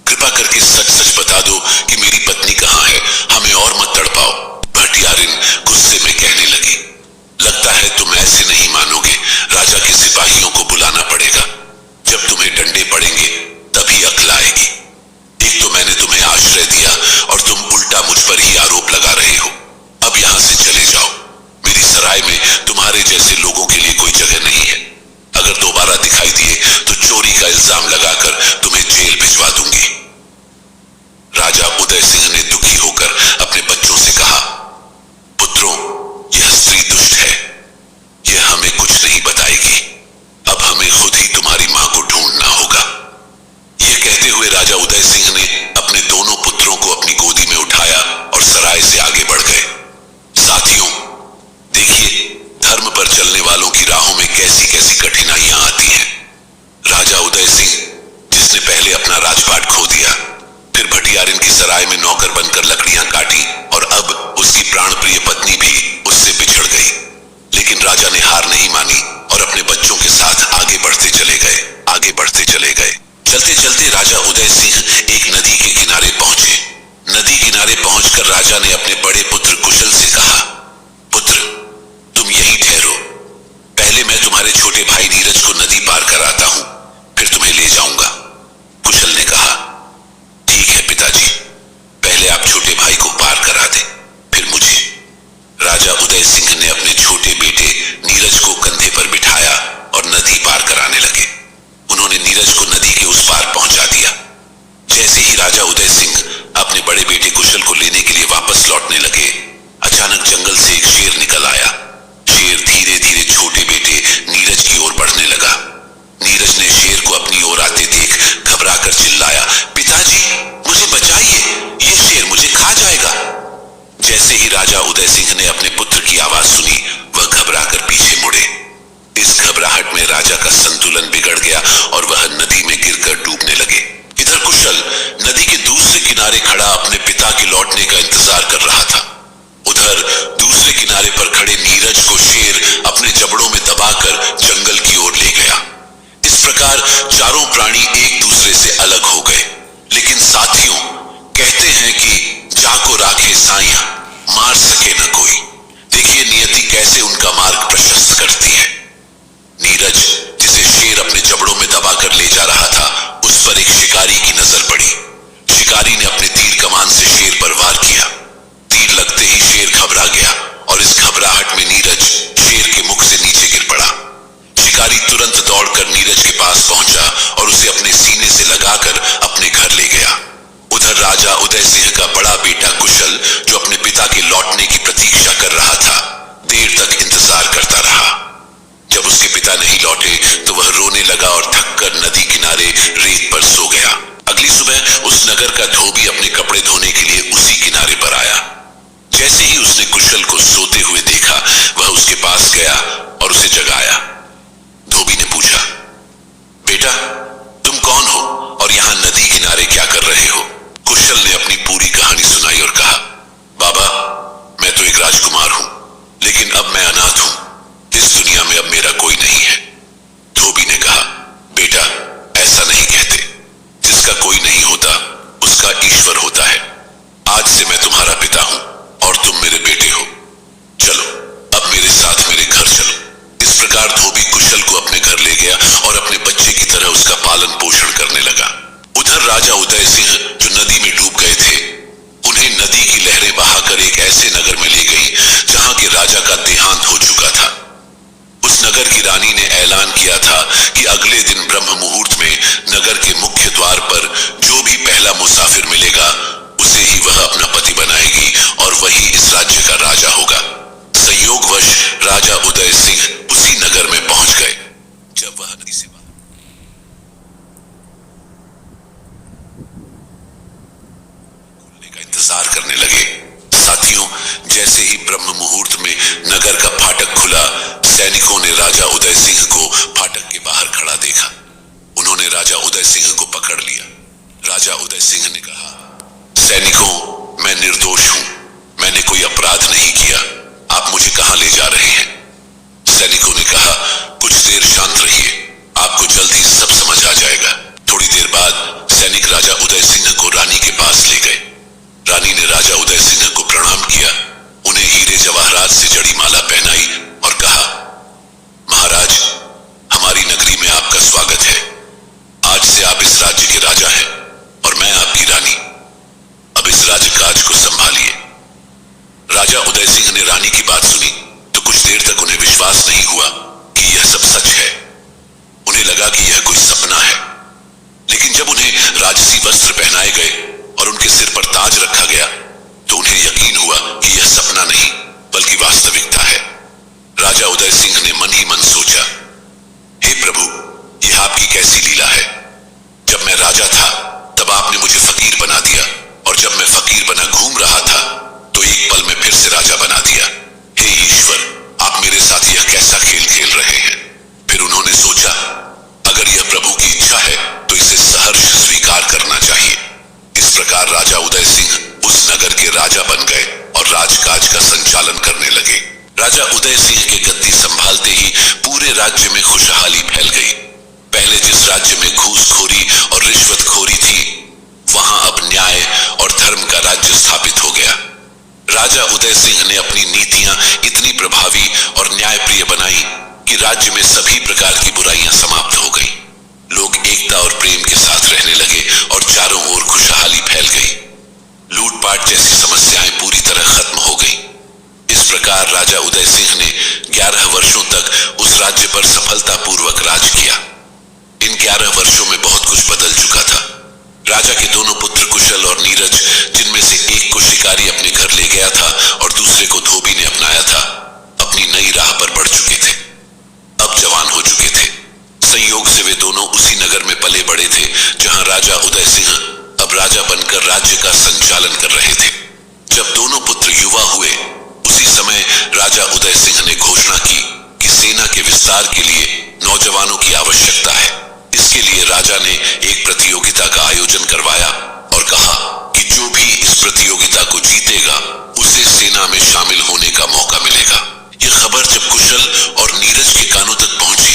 S1: कृपा करके सच सच बता दो कि मेरी पत्नी कहां है, हमें और मत तड़पाओ। भटियारिन गुस्से में कहने लगी, लगता है तुम ऐसे नहीं मानोगे, राजा के सिपाहियों को बुलाना पड़ेगा। जब तुम्हें डंडे पड़ेंगे तभी अक्ल आएगी। एक तो मैंने तुम्हें आश्रय दिया और तुम उल्टा मुझ पर ही आरोप लगा रहे हो। अब यहां से चले जाओ, मेरी सराय में तुम्हारे जैसे लोगों के लिए कोई जगह नहीं है। अगर दोबारा दिखाई दिए तो चोरी का इल्जाम लगाकर तुम्हें जेल भिजवा दूंगी। राजा उदय सिंह ने दुखी होकर अपने बच्चों से कहा, पुत्रों, यह स्त्री दुष्ट है, यह हमें कुछ नहीं बताएगी। अब हमें खुद ही तुम्हारी मां को ढूंढना होगा। यह कहते हुए राजा उदय सिंह ने अपने दोनों पुत्रों को अपनी गोदी में उठाया और सराय से आगे बढ़ गए। साथियों, देखिए धर्म पर चलने वालों की राहों में कैसी कैसी कठिनाइयां आती हैं। राजा उदय सिंह, जिसने पहले अपना राजपाट खो दिया, फिर भटियारिन की सराय में नौकर बनकर लकड़ियां काटी और अब उसकी प्राणप्रिय पत्नी भी उससे बिछड़ गई, लेकिन राजा ने हार नहीं मानी और अपने बच्चों के साथ आगे बढ़ते चले गए। चलते चलते राजा उदय सिंह एक नदी के किनारे पहुंचे। नदी किनारे पहुंचकर राजा ने अपने बड़े पुत्र कुशल से कहा, पुत्र, तुम यहीं ठहरो, पहले मैं तुम्हारे छोटे भाई नीरज को नदी पार कराता हूं, फिर तुम्हें ले जाऊंगा। कुशल ने कहा, ठीक है पिताजी, पहले आप छोटे भाई को पार करा दे, फिर मुझे। राजा उदय सिंह ने अपने छोटे बेटे नीरज को कंधे पर बिठाया और नदी पार कराने लगे। उन्होंने नीरज को नदी के उस पार पहुंचा दिया। जैसे ही राजा उदय सिंह अपने बड़े बेटे कुशल को लेने के लिए वापस लौटने लगे, अचानक जंगल से एक शेर निकल आया। शेर धीरे धीरे छोटे बेटे नीरज की ओर बढ़ने लगा। नीरज ने शेर को अपनी ओर आते देख घबराकर चिल्लाया, पिताजी, मुझे बचाइए, ये शेर मुझे खा जाएगा। जैसे ही राजा उदय सिंह ने अपने पुत्र की आवाज सुनी, वह घबराकर पीछे मुड़े। इस घबराहट में राजा का संतुलन बिगड़ गया और वह नदी में गिरकर डूबने लगे। इधर कुशल नदी के दूसरे किनारे खड़ा अपने पिता के लौटने का इंतजार कर रहा था। उधर दूसरे किनारे पर खड़े नीरज को शेर अपने जबड़ों में दबाकर जंगल की ओर ले गया। इस प्रकार चारों प्राणी एक दूसरे से अलग हो गए। लेकिन साथियों, कहते हैं कि जाको राखे साइया, मार सके न कोई। देखिए नियति कैसे उनका मार्ग प्रशस्त करती है। नीरज, जिसे शेर अपने जबड़ों में दबाकर ले जा रहा था, उस पर एक शिकारी की नजर पड़ी। शिकारी ने अपने तीर कमान से शेर पर वार किया। तीर लगते ही शेर घबरा गया और इस घबराहट में नीरज शेर के मुख से नीचे गिर पड़ा। शिकारी तुरंत दौड़कर नीरज के पास पहुंचा और उसे अपने सीने से लगाकर अपने घर ले गया। उधर राजा उदय सिंह का बड़ा बेटा कुशल, जो अपने पिता के लौटने की प्रतीक्षा कर रहा था, देर तक इंतजार करता रहा। जब उसके पिता नहीं लौटे तो वह रोने लगा और थककर नदी किनारे रेत पर सो गया। अगली सुबह उस नगर का धोबी अपने कपड़े धोने के लिए उसी किनारे पर आया। जैसे ही उसने कुशल को सोते हुए देखा, वह उसके पास गया और उसे जगाया। धोबी ने पूछा, बेटा, तुम कौन हो और यहां नदी किनारे क्या कर रहे हो? कुशल ने अपनी पूरी कहानी सुनाई और कहा, बाबा, मैं तो एक राजकुमार हूं, लेकिन अब मैं अनाथ हूं। इस दुनिया में अब मेरा कोई नहीं है। धोबी ने कहा, बेटा, ऐसा नहीं कहते। जिसका कोई नहीं होता, उसका ईश्वर होता है। आज से मैं तुम्हारा पिता हूं और तुम मेरे राजा उदय सिंह उसी नगर में पहुंच गए। जब वह नदी से खुलने का इंतजार करने लगे, साथियों, जैसे ही ब्रह्म मुहूर्त में नगर का फाटक खुला, सैनिकों ने राजा उदय सिंह को फाटक के बाहर खड़ा देखा। उन्होंने राजा उदय सिंह को पकड़ लिया। राजा उदय सिंह ने कहा, सैनिकों, मैं निर्दोष हूं, मैंने कोई अपराध नहीं किया, आप मुझे कहां ले जा रहे हैं? सैनिकों ने कहा, कुछ देर शांत रहिए, आपको जल्द ही सब समझ आ जाएगा। थोड़ी देर बाद सैनिक राजा उदय सिंह को रानी के पास ले गए। रानी ने राजा उदय सिंह को प्रणाम किया, उन्हें हीरे जवाहरात से जड़ी माला पहनाई और कहा, महाराज, हमारी नगरी में आपका स्वागत है। आज से आप इस राज्य के राजा हैं और मैं आपकी रानी। अब इस राजकाज को संभालिए। राजा उदय सिंह ने रानी की बात सुनी तो कुछ देर तक उन्हें विश्वास नहीं हुआ कि यह सब सच है। उन्हें लगा कि यह कोई सपना है, लेकिन जब उन्हें राजसी वस्त्र पहनाए गए और उनके सिर पर ताज रखा गया तो उन्हें यकीन हुआ कि यह सपना नहीं बल्कि वास्तविकता है। राजा उदय सिंह ने मन ही मन सोचा, हे प्रभु, यह आपकी कैसी लीला है। जब मैं राजा था तब आपने मुझे फकीर बना दिया और जब मैं फकीर बना घूम रहा था तो एक पल में फिर से राजा बना दिया। हे ईश्वर, आप मेरे साथ यह कैसा खेल खेल रहे हैं। फिर उन्होंने सोचा, अगर यह प्रभु की इच्छा है तो इसे सहर्ष स्वीकार करना चाहिए। इस प्रकार राजा उदय सिंह उस नगर के राजा बन गए और राजकाज का संचालन करने लगे। राजा उदय सिंह के गद्दी संभालते ही पूरे राज्य में खुशहाली फैल गई। पहले जिस राज्य में घूसखोरी और रिश्वतखोरी थी, वहां अब न्याय और धर्म का राज्य स्थापित हो गया। राजा उदय सिंह ने अपनी नीतियां इतनी प्रभावी और न्यायप्रिय बनाई कि राज्य में सभी प्रकार की बुराइयां समाप्त हो गई। लोग एकता और प्रेम के साथ रहने लगे और चारों ओर खुशहाली फैल गई। लूटपाट जैसी समस्याएं पूरी तरह खत्म हो गई। इस प्रकार राजा उदय सिंह ने 11 वर्षों तक उस राज्य पर सफलतापूर्वक राज किया। इन 11 वर्षों में बहुत कुछ बदल चुका था। राजा के दोनों पुत्र कुशल और नीरज, जिनमें से एक को शिकारी अपने घर ले गया था और दूसरे को धोबी ने अपनाया था, अपनी नई राह पर बढ़ चुके थे। अब जवान हो चुके थे। संयोग से वे दोनों उसी नगर में पले बड़े थे जहां राजा उदय सिंह अब राजा बनकर राज्य का संचालन कर रहे थे। जब दोनों पुत्र युवा हुए, उसी समय राजा उदय सिंह ने घोषणा की कि सेना के विस्तार के लिए नौजवानों की आवश्यकता है। इसके लिए राजा ने एक प्रतियोगिता का आयोजन करवाया और कहा कि जो भी इस प्रतियोगिता को जीतेगा उसे सेना में शामिल होने का मौका मिलेगा। यह खबर जब कुशल और नीरज के कानों तक पहुंची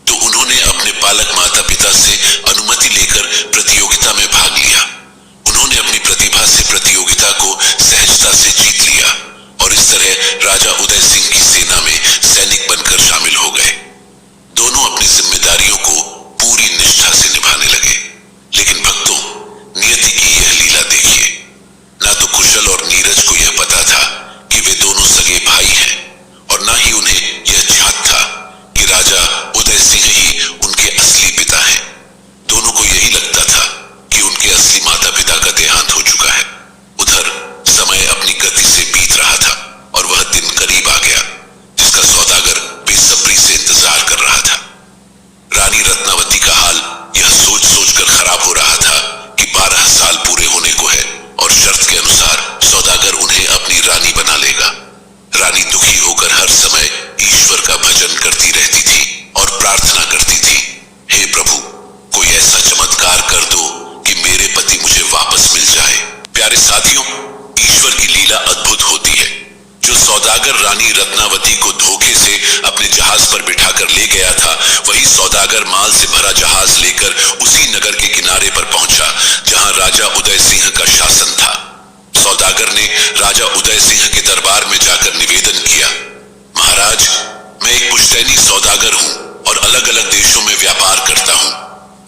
S1: तो उन्होंने अपने पालक माता पिता से अनुमति लेकर प्रतियोगिता में भाग लिया। उन्होंने अपनी प्रतिभा से प्रतियोगिता को सहजता से जीत लिया और इस तरह राजा उदय सिंह की सेना में सैनिक बनकर शामिल हो गए। दोनों अपनी जिम्मेदारियों को पूरी निष्ठा से निभाने लगे। लेकिन भक्तों, नियति की यह लीला देखिए। ना तो कुशल और नीरज को यह पता था कि वे दोनों सगे भाई हैं और ना ही उन्हें यह ज्ञात था कि राजा उदय सिंह ही उनके असली पिता हैं। दोनों को यही लगता था कि उनके असली माता पिता का देहांत हो चुका है। उधर समय अपनी गति से बीत रहा था और वह दिन करीब आ गया जिसका सौदागर बेसब्री से इंतजार कर रहा था। रानी रत्नावती का हाल यह सोच सोचकर खराब हो रहा था कि 12 साल पूरे होने को है और शर्त के अनुसार सौदागर उन्हें अपनी रानी बना लेगा। रानी दुखी होकर हर समय ईश्वर का भजन करती रहती थी और प्रार्थना करती थी, हे प्रभु, कोई ऐसा चमत्कार कर दो कि मेरे पति मुझे वापस मिल जाए। प्यारे साथियों, ईश्वर की लीला अद्भुत होती है। जो सौदागर रानी रत्नावती को धोखे से अपने जहाज पर बिठाकर ले गया था, वही सौदागर माल से भरा जहाज लेकर उसी नगर के किनारे पर पहुंचा जहां राजा उदय सिंह का शासन था। सौदागर ने राजा उदय सिंह के दरबार में जाकर निवेदन किया, महाराज, मैं एक पुश्तैनी सौदागर हूं और अलग अलग देशों में व्यापार करता हूं।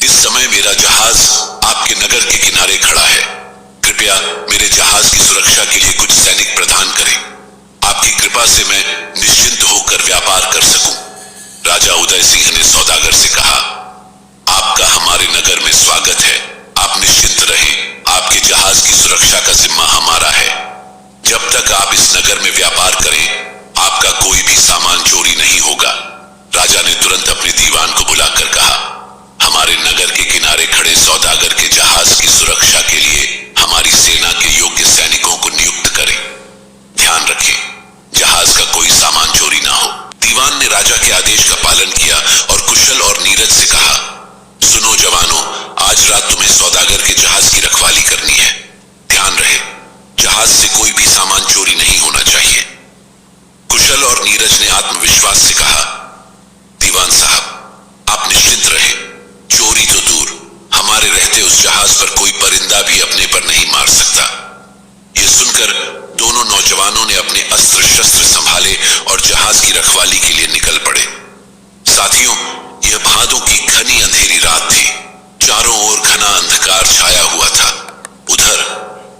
S1: इस समय मेरा जहाज आपके नगर के किनारे खड़ा है। कृपया मेरे जहाज की सुरक्षा के लिए कुछ सैनिक प्रदान करें। आपकी कृपा से मैं निश्चिंत होकर व्यापार कर सकूं। राजा उदय सिंह ने सौदागर से कहा, आपका हमारे नगर में स्वागत है। आप निश्चिंत रहें, आपके जहाज की सुरक्षा का जिम्मा हमारा है। जब तक आप इस नगर में व्यापार करें, आपका कोई भी सामान चोरी नहीं होगा। राजा ने तुरंत अपने दीवान को बुलाकर कहा, हमारे नगर के किनारे खड़े सौदागर के जहाज की सुरक्षा के लिए हमारी सेना के योग्य सैनिकों को नियुक्त करें। ध्यान रखें, जहाज का कोई सामान चोरी ना हो। दीवान ने राजा के आदेश का पालन किया और कुशल और नीरज से कहा, सुनो जवानों, आज रात तुम्हें सौदागर के जहाज की रखवाली करनी है। ध्यान रहे, जहाज से कोई भी सामान चोरी नहीं होना चाहिए। कुशल और नीरज ने आत्मविश्वास से कहा, दीवान साहब, आप निश्चिंत रहे, चोरी तो दूर, हमारे रहते उस जहाज पर कोई परिंदा भी अपने पर नहीं मार सकता। यह सुनकर दोनों नौजवानों ने अपने अस्त्र शस्त्र संभाले और जहाज की रखवाली के लिए निकल पड़े। साथियों, यह भादों की घनी अंधेरी रात थी। चारों ओर घना अंधकार छाया हुआ था। उधर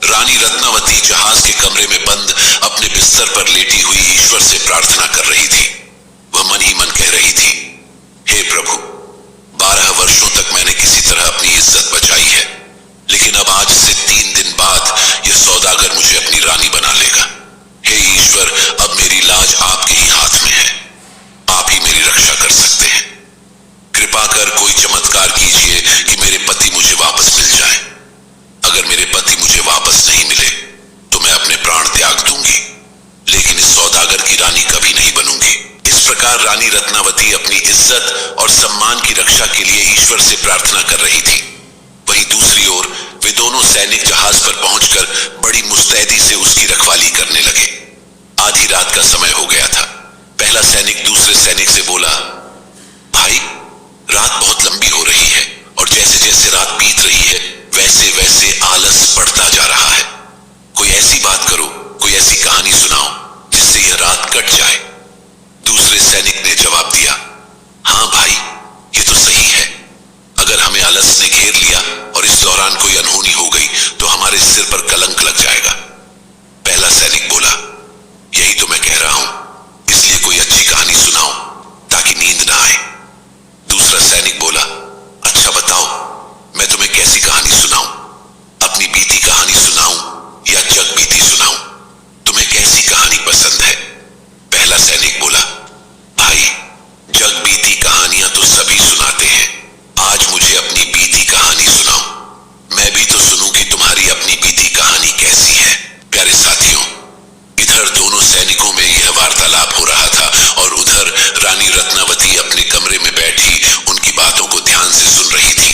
S1: रानी रत्नावती जहाज के कमरे में बंद अपने बिस्तर पर लेटी हुई ईश्वर से प्रार्थना कर रही थी। वह मन ही मन कह रही थी, हे प्रभु, 12 वर्षों तक मैंने किसी तरह अपनी इज्जत बचाई है, लेकिन अब आज से 3 दिन बाद यह सौदागर मुझे अपनी रानी बना लेगा। हे ईश्वर, अब मेरी लाज आपके ही हाथ में है। आप ही मेरी रक्षा कर सकते हैं। कृपा कर कोई चमत्कार कीजिए कि मेरे पति मुझे वापस मिल जाए। अगर मेरे पति मुझे वापस नहीं मिले तो मैं अपने प्राण त्याग दूंगी, लेकिन इस सौदागर की रानी कभी नहीं बनूंगी। इस प्रकार रानी रत्नावती अपनी इज्जत और सम्मान की रक्षा के लिए ईश्वर से प्रार्थना कर रही थी। वहीं दूसरी ओर वे दोनों सैनिक जहाज पर पहुंचकर बड़ी मुस्तैदी से उसकी रखवाली करने लगे। आधी रात का समय हो गया था। पहला सैनिक दूसरे सैनिक से बोला, भाई, रात बहुत लंबी हो रही है और जैसे जैसे रात बीत रही है वैसे वैसे आलस बढ़ता जा रहा है। कोई ऐसी बात करो, कोई ऐसी कहानी सुनाओ जिससे यह रात कट जाए। दूसरे सैनिक ने जवाब दिया, हाँ भाई, ये तो सही है। अगर हमें आलस ने घेर लिया और इस दौरान कोई अनहोनी हो गई तो हमारे सिर पर कलंक लग जाएगा। पहला सैनिक बोला, यही तो मैं कह रहा हूं, इसलिए कोई अच्छी कहानी सुनाओ ताकि नींद ना आए। दूसरा सैनिक बोला, अच्छा बताओ, मैं तुम्हें कैसी कहानी सुनाऊं? अपनी बीती कहानी सुनाऊं या जग बीती सुनाऊं? तुम्हें कैसी कहानी पसंद है? पहला सैनिक बोला, भाई, जग बीती कहानियां तो सभी सुनाते हैं, आज मुझे अपनी बीती कहानी सुनाओ। मैं भी तो सुनूं कि तुम्हारी अपनी बीती कहानी कैसी है। प्यारे साथियों, इधर दोनों सैनिकों में यह वार्तालाप हो रहा था और उधर रानी रत्नावती अपने कमरे में बैठी उनकी बातों को ध्यान से सुन रही थी।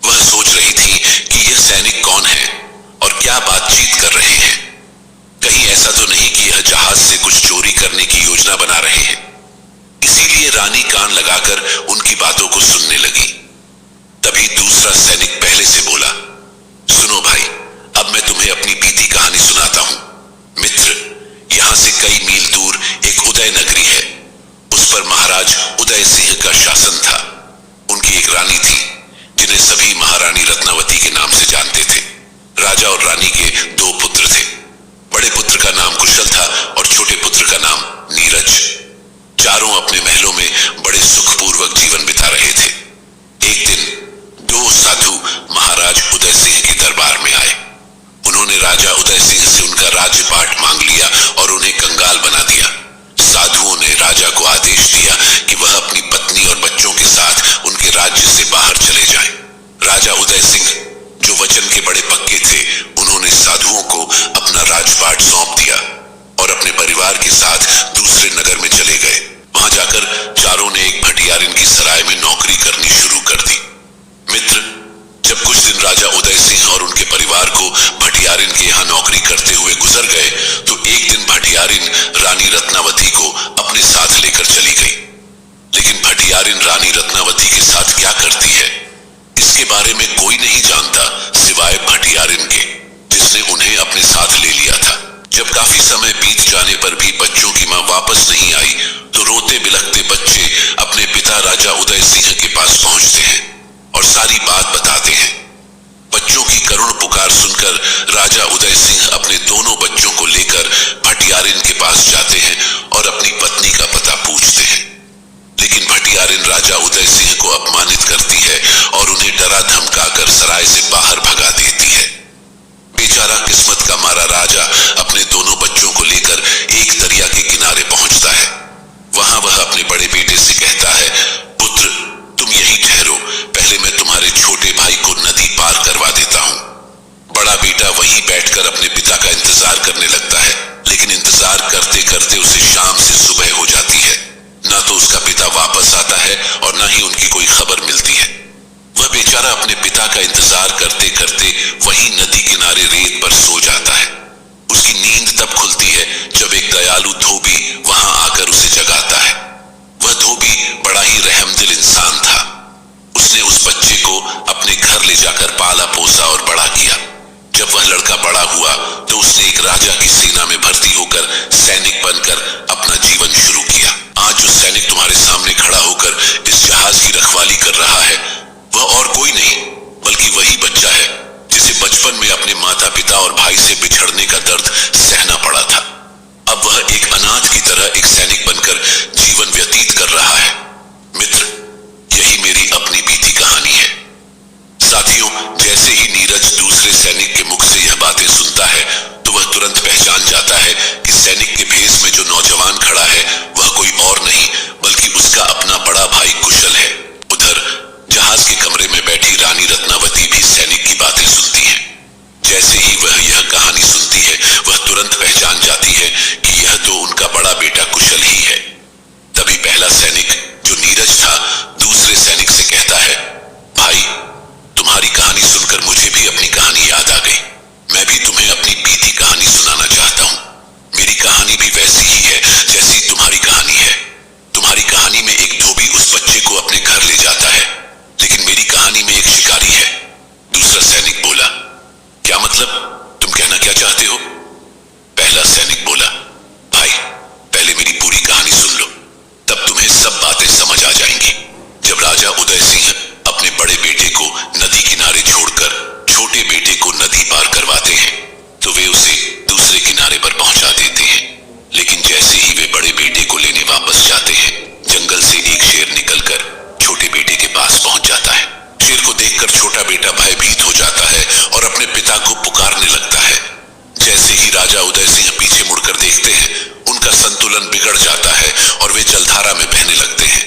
S1: वह सोच रही थी कि यह सैनिक कौन है और क्या बातचीत कर रहे हैं। कहीं ऐसा तो नहीं कि यह जहाज से कुछ चोरी करने की योजना बना रहे हैं। इसीलिए रानी कान लगाकर उनकी बातों को सुनने लगी। तभी दूसरा सैनिक पहले से बोला, सुनो भाई, अब मैं तुम्हें अपनी बीती कहानी सुनाता हूं। मित्र, यहां से कई मील दूर एक उदय नगरी है। उस पर महाराज उदय सिंह का शासन था। उनकी एक रानी थी जिन्हें सभी महारानी रत्नावती के नाम से जानते थे। राजा और रानी के 2 पुत्र थे। बड़े पुत्र का नाम कुशल था और छोटे पुत्र का नाम नीरज। चारों अपने महलों में बड़े सुखपूर्वक जीवन बिता रहे थे। एक दिन 2 साधु महाराज उदय सिंह के दरबार में आए। उन्होंने राजा उदय सिंह से उनका राज्यपाट मांग लिया और उन्हें कंगाल बना दिया। साधुओं ने राजा को आदेश दिया कि वह अपनी पत्नी और बच्चों के साथ उनके राज्य से बाहर चले जाएं। राजा उदय सिंह, जो वचन के बड़े पक्के थे, उन्होंने साधुओं को अपना राजपाट सौंप दिया और अपने परिवार के साथ दूसरे नगर में चले गए। वहां जाकर चारों ने एक भटियारिन की सराय में नौकरी करनी शुरू कर दी। मित्र, जब कुछ दिन राजा उदय सिंह और उनके परिवार को भटियारिन के यहाँ नौकरी करते हुए गुजर गए तो एक दिन भटियारिन रानी रत्नावती को अपने साथ लेकर चली गई। लेकिन भटियारिन रानी रत्नावती के साथ क्या करती है, इसके बारे में कोई नहीं जानता सिवाय भटियारिन के, जिसने उन्हें अपने साथ ले लिया था। जब काफी समय बीत जाने पर भी बच्चों की मां वापस नहीं आई तो रोते बिलखते बच्चे अपने पिता राजा उदय सिंह के पास पहुंचते हैं और सारी बात बताते हैं। बच्चों की करुण पुकार सुनकर राजा उदय सिंह अपने दोनों बच्चों को लेकर भटियारिन के पास जाते हैं और अपनी पत्नी का पता पूछते हैं। लेकिन भटियारिन राजा उदय सिंह को अपमानित करती है और उन्हें डरा धमकाकर सराय से बाहर भगा देती है। बेचारा किस्मत का मारा राजा अपने दोनों बच्चों को लेकर एक दरिया के किनारे पहुंच बेचारा अपने पिता का इंतजार करते करते वहीं नदी किनारे रेत पर सो जाता है। उसकी नींद तब खुलती है जब एक दयालु धोबी वहां आकर उसे जगाता है। वह धोबी बड़ा ही रहमदिल इंसान था। उसने उस बच्चे को अपने घर ले जाकर पाला पोसा और बड़ा किया। जब वह लड़का बड़ा हुआ तो उसने एक राजा की सेना में भर्ती होकर सैनिक बनकर अपना जीवन शुरू किया। आज जो सैनिक तुम्हारे सामने खड़ा होकर इस जहाज की रखवाली कर रहा है वह और कोई नहीं बल्कि वही बच्चा है जिसे बचपन में अपने माता पिता और भाई से बिछड़ने का दर्द सहना पड़ा था। अब वह एक अनाथ की तरह एक सैनिक बनकर जीवन व्यतीत कर रहा है। मित्र, यही मेरी अपनी बीती कहानी है। साथियों, जैसे ही नीरज दूसरे सैनिक के मुख से यह बातें सुनता है तो वह तुरंत पहचान जाता है कि सैनिक के भेष में जो नौजवान खड़ा है वह कोई और नहीं बल्कि उसका अपना बड़ा भाई कुशल है। उधर जहाज के कमरे में बैठी रानी रत्नावती भी सैनिक की बातें सुनती है। जैसे ही वह यह कहानी सुनती है वह तुरंत पहचान जाती है कि यह तो उनका बड़ा बेटा कुशल ही है। तभी पहला सैनिक जो नीरज था दूसरे सैनिक से कहता है, भाई, तुम्हारी कहानी सुनकर मुझे भी अपनी कहानी याद आ गई। मैं भी तुम्हें अपनी बीती कहानी सुनाना चाहता हूँ। मेरी कहानी भी वैसी ही है जैसी तुम्हारी कहानी है। तुम्हारी कहानी में एक धोबी उस बच्चे को अपने घर ले जाता है, लेकिन मेरी कहानी में एक शिकारी है। दूसरा सैनिक बोला, क्या मतलब? तुम कहना क्या चाहते हो? पहला सैनिक बोला, भाई, पहले मेरी पूरी कहानी सुन लो, तब तुम्हें सब बातें समझ आ जाएंगी। जब राजा उदय सिंह अपने बड़े बेटे को नदी किनारे छोड़कर छोटे बेटे को नदी पार करवाते हैं तो वे उसे दूसरे किनारे पर पहुंचा देते हैं। लेकिन जैसे ही वे बड़े बेटे को लेने वापस जाते हैं, जंगल से एक शेर निकलकर छोटे बेटे के पास पहुंच जाता है। शेर को देखकर छोटा बेटा भयभीत हो जाता है और अपने पिता को पुकारने लगता है। जैसे ही राजा उदय सिंह पीछे मुड़कर देखते हैं, उनका संतुलन बिगड़ जाता है और वे जलधारा में बहने लगते हैं।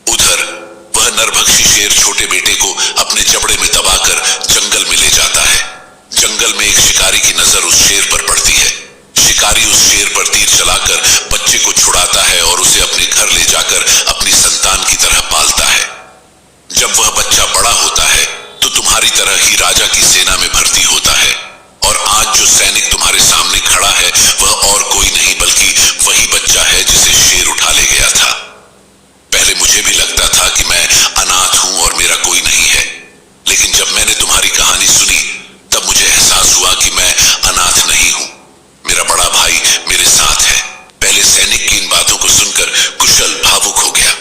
S1: उधर वह नरभक्षी शेर छोटे बेटे को अपने जबड़े में दबाकर जंगल में ले जाता है। जंगल में एक शिकारी की नजर उस शेर पर पड़ती है। शिकारी उस शेर पर तीर चलाकर बच्चे को छुड़ाता है और उसे अपने घर ले जाकर अपनी संतान की तरह पालता है। जब वह बच्चा बड़ा होता है तो तुम्हारी तरह ही राजा की सेना में भर्ती होता है। और आज जो सैनिक तुम्हारे सामने खड़ा है वह और कोई नहीं बल्कि वही बच्चा है जिसे शेर उठा ले गया था। पहले मुझे भी लगता था कि मैं अनाथ हूं और मेरा कोई नहीं है, लेकिन जब मैंने तुम्हारी कहानी सुनी तब मुझे एहसास हुआ कि मैं अनाथ नहीं हूं। मेरा बड़ा भाई मेरे साथ है। पहले सैनिक की इन बातों को सुनकर कुशल भावुक हो गया।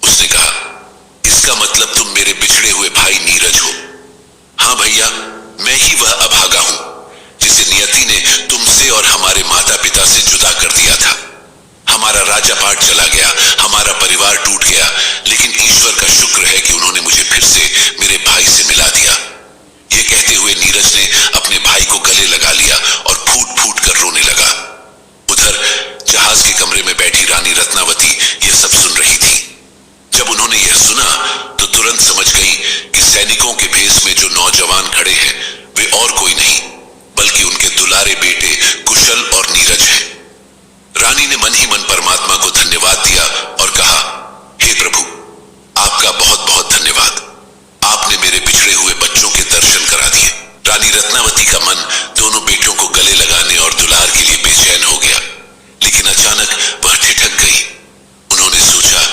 S1: उसने कहा, इसका मतलब तुम मेरे बिछड़े हुए भाई नीरज हो। हाँ भैया, मैं ही वह अभागा हूं जिसे नियति ने तुमसे और हमारे माता पिता से जुदा कर दिया था। हमारा राजापाट चला गया, हमारा परिवार टूट गया, लेकिन ईश्वर का शुक्र है कि उन्होंने मुझे फिर से मेरे भाई से मिला दिया। ये कहते हुए नीरज ने अपने भाई को गले लगा लिया और फूट फूट कर रोने लगा। उधर जहाज के कमरे में बैठी रानी रत्नावती यह सब सुन रही थी। जब उन्होंने यह सुना तो तुरंत समझ गई कि सैनिकों के भेष में जो नौजवान खड़े हैं वे और कोई नहीं बल्कि उनके दुलारे बेटे कुशल और नीरज हैं। रानी ने मन ही मन परमात्मा को धन्यवाद दिया और कहा, हे प्रभु, आपका बहुत बहुत धन्यवाद। आपने मेरे बिछड़े हुए बच्चों के दर्शन करा दिए। रानी रत्नावती का मन दोनों बेटों को गले लगाने और दुलार के लिए बेचैन हो गया, लेकिन अचानक वह ठिठक गई। उन्होंने सोचा,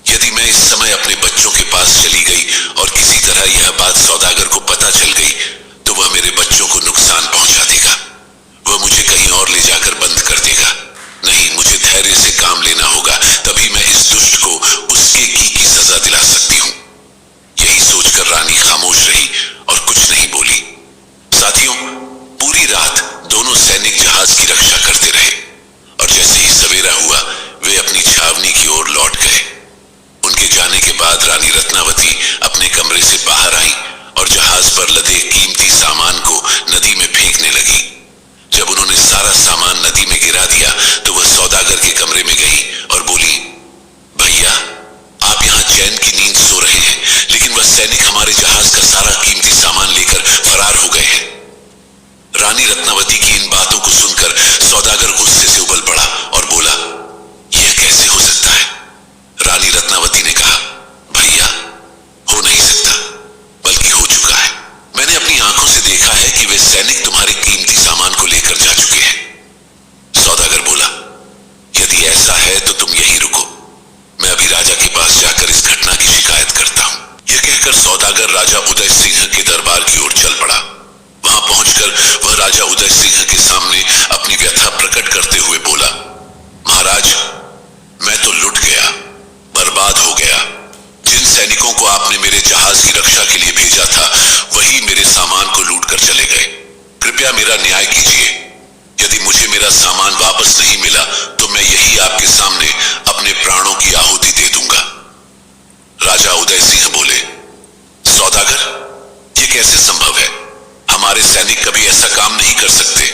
S1: यदि मैं इस समय अपने बच्चों के पास चली गई और किसी तरह यह बात सौदागर को पता चल गई तो वह मेरे बच्चों को नुकसान पहुंचा देगा। वह मुझे कहीं और ले जाकर बंद कर देगा। नहीं, मुझे धैर्य से काम लेना होगा, तभी मैं इस दुष्ट को उसके की सजा दिला सकती हूं। यही सोचकर रानी खामोश रही और कुछ नहीं बोली। साथियों, पूरी रात दोनों सैनिक जहाज की रक्षा करते रहे और जैसे ही सवेरा हुआ वे अपनी छावनी की ओर लौट गए। उनके जाने के बाद रानी रत्नावती अपने कमरे से बाहर आई और जहाज पर लदे कीमती सामान को नदी में फेंकने लगी। जब उन्होंने सारा सामान नदी में गिरा दिया तो वह सौदागर के कमरे में गई और बोली, भैया, आप यहाँ चैन की नींद सो रहे हैं, लेकिन वह सैनिक हमारे जहाज का सारा कीमती सामान लेकर फरार हो गए हैं। रानी रत्नावती की इन बातों को सुनकर सौदागर गुस्से से उबल पड़ा और बोला, यह कैसे हो सकता है? रानी रत्नावती ने कहा, भैया, मैं अभी राजा के पास जाकर इस घटना की शिकायत करता हूं। यह कहकर सौदागर राजा उदय सिंह के दरबार की ओर चल पड़ा। वहां पहुंचकर वह राजा उदय सिंह के सामने अपनी व्यथा प्रकट करते हुए बोला, महाराज, मैं तो लुट गया, बर्बाद हो गया। जिन सैनिकों को आपने मेरे जहाज की रक्षा के लिए भेजा था, वही मेरे सामान को लूट कर चले गए। कृपया मेरा न्याय कीजिए। यदि मुझे मेरा सामान वापस नहीं मिला तो मैं यही आपके सामने अपने प्राणों की आहुति दे दूंगा। राजा उदय सिंह बोले, सौदागर, ये कैसे संभव है? हमारे सैनिक कभी ऐसा काम नहीं कर सकते।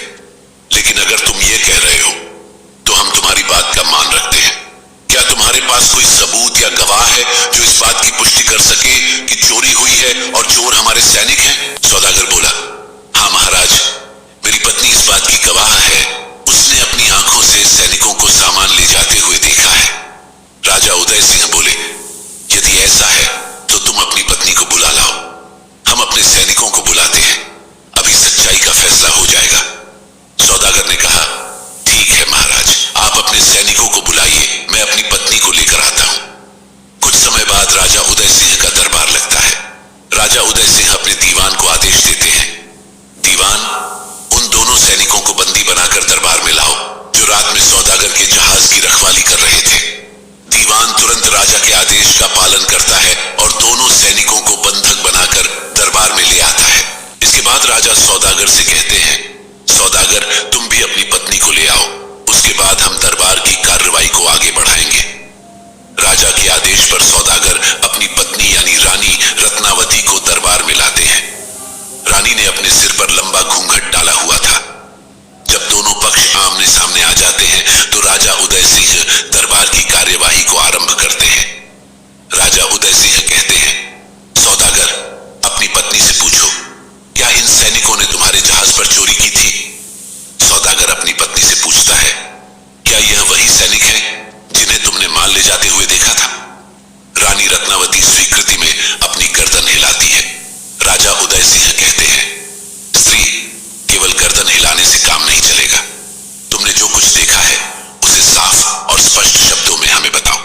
S1: लेकिन अगर तुम ये कह रहे हो तो हम तुम्हारी बात का मान रखते हैं। क्या तुम्हारे पास कोई सबूत या गवाह है जो इस बात की पुष्टि कर सके कि चोरी हुई है और चोर हमारे सैनिक हैं? सौदागर बोला, हाँ महाराज, मेरी पत्नी इस बात की गवाह है। उसने अपनी आंखों से सैनिकों को सामान ले जाते हुए देखा है। राजा उदय सिंह बोले, यदि ऐसा है तो तुम अपनी पत्नी को बुला लाओ। हम अपने सैनिकों को बुलाते हैं, अभी सच्चाई का फैसला हो जाएगा। सौदागर ने कहा, ठीक है महाराज, आप अपने सैनिकों को बुलाइए, मैं अपनी पत्नी को लेकर आता हूं। कुछ समय बाद राजा उदय सिंह का दरबार लगता है। राजा उदय सिंह अपने दीवान को आदेश देते हैं, दीवान, उन दोनों सैनिकों को बंदी बनाकर दरबार में लाओ जो रात में सौदागर के जहाज की रखवाली कर रहे थे। दीवान तुरंत राजा के आदेश का पालन करता है और दोनों सैनिकों को बंधक बनाकर दरबार में ले आता है। इसके बाद राजा सौदागर से कहते हैं, सौदागर, तुम भी अपनी पत्नी को ले आओ। उसके बाद हम दरबार की कार्रवाई को आगे बढ़ाएंगे। राजा के आदेश पर सौदागर अपनी पत्नी यानी रानी रत्नावती को दरबार में लाते हैं। रानी ने अपने सिर पर लंबा घूंघट डाला हुआ था। जब दोनों पक्ष आमने सामने आ जाते हैं तो राजा उदय सिंह दरबार की कार्यवाही को आरंभ करते हैं। राजा उदय सिंह कहते हैं, सौदागर, अपनी पत्नी से पूछो, क्या इन सैनिकों ने तुम्हारे जहाज पर चोरी की थी? सौदागर अपनी पत्नी से पूछता है, क्या यह वही सैनिक हैं जिन्हें तुमने माल ले जाते हुए देखा था? रानी रत्नावती स्वीकृति में अपनी गर्दन हिलाती है। राजा उदय सिंह कहते हैं, स्त्री, केवल गर्दन हिलाने से काम नहीं चलेगा। तुमने जो कुछ देखा है उसे साफ और स्पष्ट शब्दों में हमें बताओ।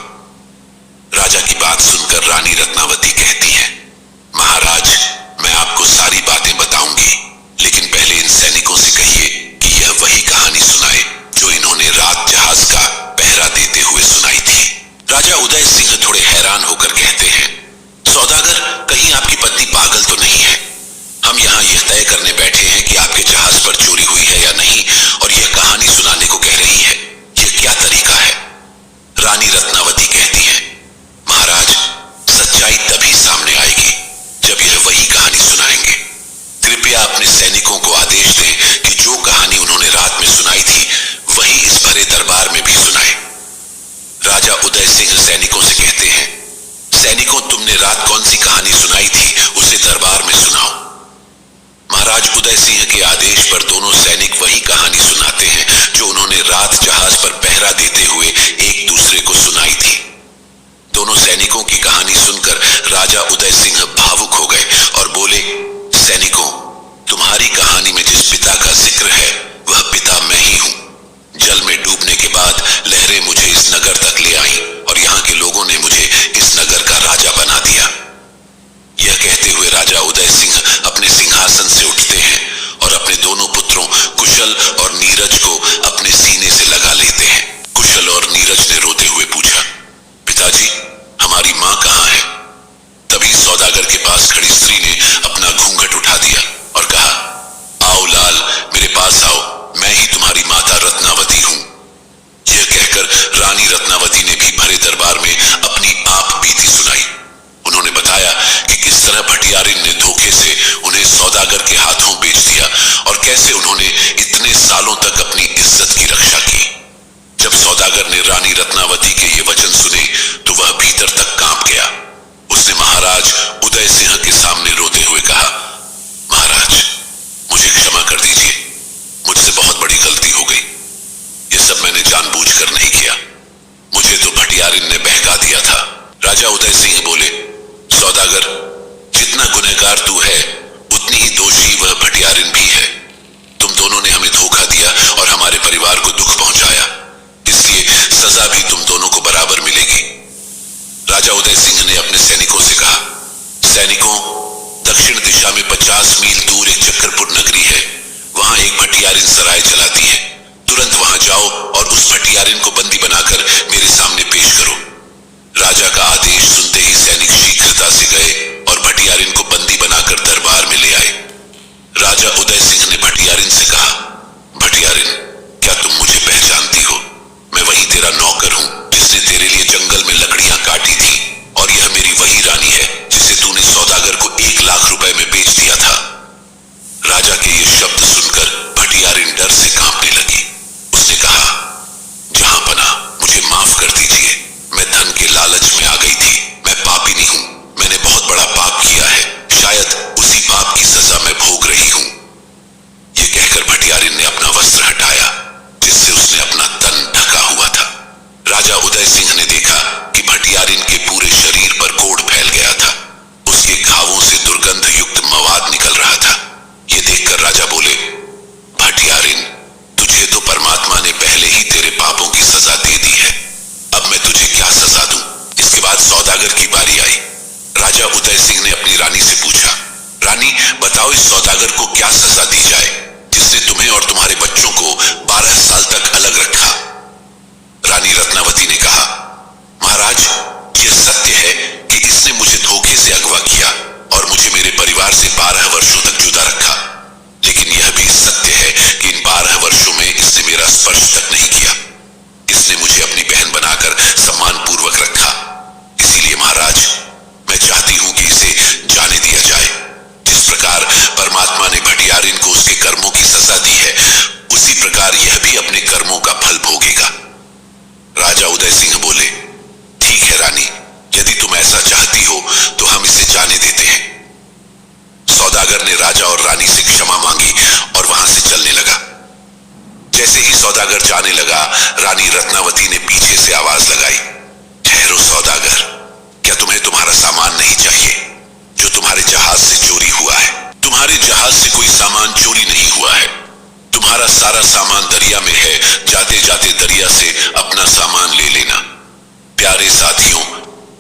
S1: राजा की बात सुनकर रानी रत्नावती कहती है, महाराज, मैं आपको सारी बातें बताऊंगी, लेकिन पहले इन सैनिकों से कहिए कि यह वही कहानी सुनाए जो इन्होंने रात जहाज का पहरा देते हुए सुनाई थी। राजा उदय सिंह थोड़े हैरान होकर कहते हैं, सौदागर, कहीं आपकी पत्नी पागल तो नहीं है? हम यहाँ यह तय करने बैठे हैं कि आपके जहाज पर चोरी हुई है या नहीं, और यह कहानी सुनाने को कह रही है। यह क्या तरीका है? रानी रत्नावती कहती है, महाराज, सच्चाई तभी सामने आएगी जब यह वही कहानी सुनाएंगे। कृपया अपने सैनिकों को आदेश दें कि जो कहानी उन्होंने रात में सुनाई थी वही इस भरे दरबार में भी सुनाए। राजा उदय सिंह सैनिकों से कहते हैं, सैनिकों, तुमने रात कौन सी कहानी सुनाई थी उसे दरबार में सुनाओ। महाराज उदय सिंह के आदेश पर दोनों सैनिक वही कहानी सुनाते हैं जो उन्होंने रात जहाज पर पहरा देते हुए एक दूसरे को सुनाई थी। दोनों सैनिकों की कहानी सुनकर राजा उदय सिंह भावुक हो गए और बोले, सैनिकों, तुम्हारी कहानी में जिस पिता का जिक्र है वह पिता मैं ही हूं। जल में डूबने के बाद लहरें मुझे इस नगर तक ले आईं और यहाँ के लोगों ने मुझे इस नगर का राजा बना दिया। यह कहते हुए राजा उदय सिंह अपने सिंहासन से उठते हैं और अपने दोनों पुत्रों कुशल और नीरज को अपने सीने से लगा लेते हैं। कुशल और नीरज ने रोते हुए पूछा, पिताजी, हमारी मां कहां है? तभी सौदागर के पास खड़ी स्त्री ने अपना घूंघट उठा दिया और कहा, आओ लाल, मेरे पास आओ, मैं ही तुम्हारी माता रत्नावती हूं। यह कहकर रानी रत्नावती ने भी भरे दरबार में अपनी आप बीती सुनाई। उन्होंने बताया कि किस तरह भटियारिन ने धोखे से उन्हें सौदागर के हाथों बेच दिया और कैसे उन्होंने इतने सालों तक अपनी इज्जत की रक्षा की। जब सौदागर ने रानी रत्नावती के ये वचन सुने तो वह भीतर तक कांप गया। उसने महाराज उदय सिंह के सामने रोते हुए कहा, महाराज, मुझे क्षमा कर दीजिए, मुझसे बहुत बड़ी गलती हो गई। ये सब मैंने जानबूझकर नहीं किया, मुझे तो भटियारिन ने बहका दिया था। राजा उदय सिंह बोले, सौदागर, जितना गुनहगार तू है उतनी ही दोषी वह भटियारिन भी है। तुम दोनों ने हमें धोखा दिया और हमारे परिवार को दुख पहुंचाया, इसलिए सजा भी तुम दोनों को बराबर मिलेगी। राजा उदय सिंह ने अपने सैनिकों से कहा, सैनिकों, दक्षिण दिशा में 50 मील दूर एक चक्रपुर नगरी है। वहां एक भटियारिन सराय चलाती है। तुरंत वहां जाओ और उस भटियारिन को बंदी बनाकर मेरे सामने पेश करो। राजा का आदेश सुनते ही सैनिक शीघ्रता से गए और भटियारिन को बंदी बनाकर दरबार में ले आए। राजा उदय सिंह ने भटियारिन से कहा, भटियारिन, क्या तुम मुझे पहचानती हो? मैं वही तेरा नौकर हूं जिसने तेरे लिए जंगल में लकड़ियां काटी थी, और यह मेरी वही रानी है जिसे तूने सौदागर को 1 लाख रुपए में बेच दिया था। राजा के ये शब्द सुनकर भटियारिन डर से कांपने लगी। उसने कहा, जहां पना, मुझे माफ कर दीजिए। मैं धन के लालच में आ गई थी। मैं पापिनी हूं। मैंने बहुत बड़ा पाप किया है। शायद उसी पाप की सजा मैं भोग रही हूं। यह कहकर भटियारिन ने अपना वस्त्र हटाया जिससे उसने अपना तन ढका हुआ था। राजा उदय सिंह ने देखा कि भटियारिन के पूरे शरीर पर कोढ़ फैल गया था। उसके घावों से दुर्गंध युक्त मवाद निकल रहा था। यह देखकर राजा बोले, भटियारिन, तुझे तो परमात्मा ने पहले ही तेरे पापों की सजा दे दी है। अब मैं तुझे क्या सजा दूं? इसके बाद सौदागर की बारी आई। राजा उदय सिंह ने अपनी रानी से पूछा, रानी, बताओ इस सौदागर को क्या सजा दी जाए जिसने तुम्हें और तुम्हारे बच्चों को 12 साल तक अलग रखा? रानी रत्नावती ने कहा, महाराज, यह सत्य है कि इसने मुझे धोखे से अगवा किया और मुझे मेरे परिवार से 12 वर्षों तक जुदा रखा। लेकिन यह भी सत्य है कि इन 12 वर्षों में इसने मेरा स्पर्श तक नहीं किया। इसने मुझे अपनी बहन बनाकर सम्मान पूर्वक रखा। इसीलिए महाराज, मैं चाहती हूं कि इसे जाने दिया जाए। जिस प्रकार परमात्मा ने भटियारिन को उसके कर्मों की सजा दी है, उसी प्रकार यह भी अपने कर्मों का फल भोगेगा। राजा उदय सिंह बोले, ठीक है रानी, यदि तुम ऐसा चाहती हो तो हम इसे जाने देते हैं। सौदागर ने राजा और रानी से क्षमा मांगी और वहां से चलने लगा। जैसे ही सौदागर जाने लगा, रानी रत्नावती ने पीछे से आवाज लगाई, ठहरो सौदागर, क्या तुम्हें तुम्हारा सामान नहीं चाहिए जो तुम्हारे जहाज से चोरी हुआ है? तुम्हारे जहाज से कोई सामान चोरी नहीं हुआ है। तुम्हारा सारा सामान दरिया में है। जाते जाते दरिया से अपना सामान ले लेना। प्यारे साथियों,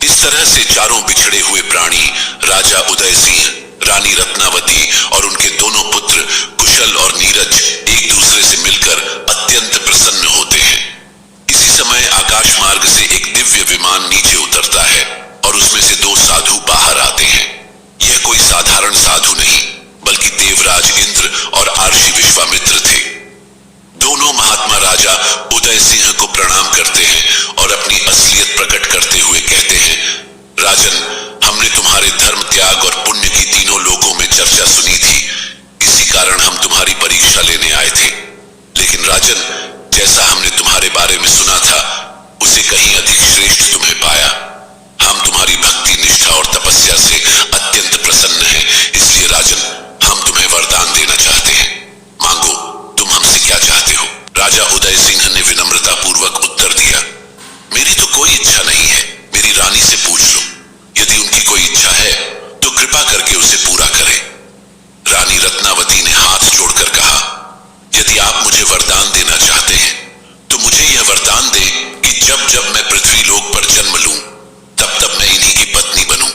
S1: इस तरह से चारों बिछड़े हुए प्राणी, राजा उदय सिंह, रानी रत्नावती और उनके दोनों पुत्र कुशल और नीरज, एक दूसरे से मिलकर अत्यंत प्रसन्न होते हैं। इसी समय आकाश मार्ग से एक दिव्य विमान नीचे उतरता है और उसमें से 2 साधु बाहर आते हैं। यह कोई साधारण साधु नहीं, बल्कि देवराज इंद्र और आर्षि विश्वामित्र थे। दोनों महात्मा राजा उदय सिंह को प्रणाम करते हैं और अपनी असलियत प्रकट करते हुए कहते हैं, राजन, हमने तुम्हारे धर्म, त्याग और पुण्य की तीनों लोकों में चर्चा सुनी थी। इसी कारण हम तुम्हारी परीक्षा लेने आए थे। लेकिन राजन, जैसा हमने तुम्हारे बारे में सुना था, उसे कहीं अधिक श्रेष्ठ तुम्हें पाया। हम तुम्हारी भक्ति, निष्ठा और तपस्या से अत्यंत प्रसन्न हैं। इसलिए राजन, हम तुम्हें वरदान देना चाहते हैं। मांगो, तुम हमसे क्या चाहते हो? राजा उदय सिंह ने विनम्रता पूर्वक उत्तर दिया, मेरी तो कोई इच्छा नहीं है। मेरी रानी से पूछ लो। यदि उनकी कोई इच्छा है तो कृपा करके उसे पूरा करें। रानी रत्नावती ने हाथ जोड़कर कहा, यदि आप मुझे वरदान देना चाहते हैं तो मुझे यह वरदान दें कि जब जब मैं पृथ्वी लोक पर जन्म लूं, तब तब मैं इन्हीं की पत्नी बनूं,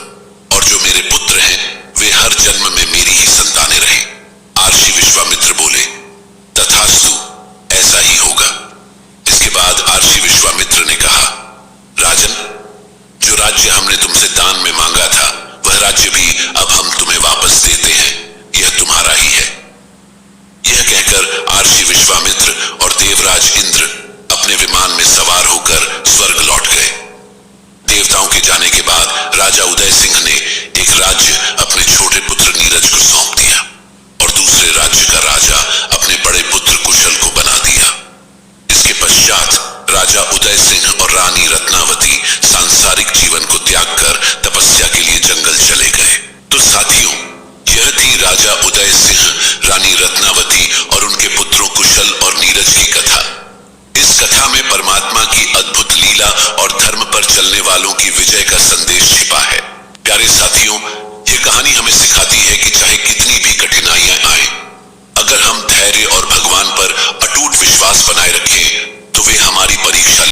S1: और जो मेरे पुत्र हैं वे हर जन्म में मेरी ही संतानें रहें। आर्षि विश्वामित्र बोले, तथास्तु, ऐसा ही होगा। इसके बाद आर्षि विश्वामित्र ने कहा, राजन, जो राज्य हमने तुमसे दान में मांगा था, वह राज्य भी अब हम तुम्हें वापस देते हैं। यह तुम्हारा ही है। यह कहकर आर्षि विश्वामित्र और देवराज इंद्र अपने विमान में सवार होकर स्वर्ग लौट गए। देवताओं के जाने के बाद राजा उदय सिंह ने एक राज्य अपने छोटे पुत्र नीरज को सौंप दिया और दूसरे राज्य का राजा अपने बड़े पुत्र कुशल को बना दिया। इसके पश्चात राजा उदय सिंह और रानी रत्नावती सांसारिक जीवन को त्याग कर तपस्या के लिए जंगल चले गए। तो साथियों, यह थी राजा उदय सिंह, रानी रत्नावती और उनके पुत्रों कुशल और नीरज की कथा। इस कथा में परमात्मा की अद्भुत लीला और धर्म पर चलने वालों की विजय का संदेश छिपा है। प्यारे साथियों, यह कहानी हमें सिखाती है कि चाहे कितनी भी कठिनाइयां आए, अगर हम धैर्य और भगवान पर अटूट विश्वास बनाए रखें तो वे हमारी परीक्षा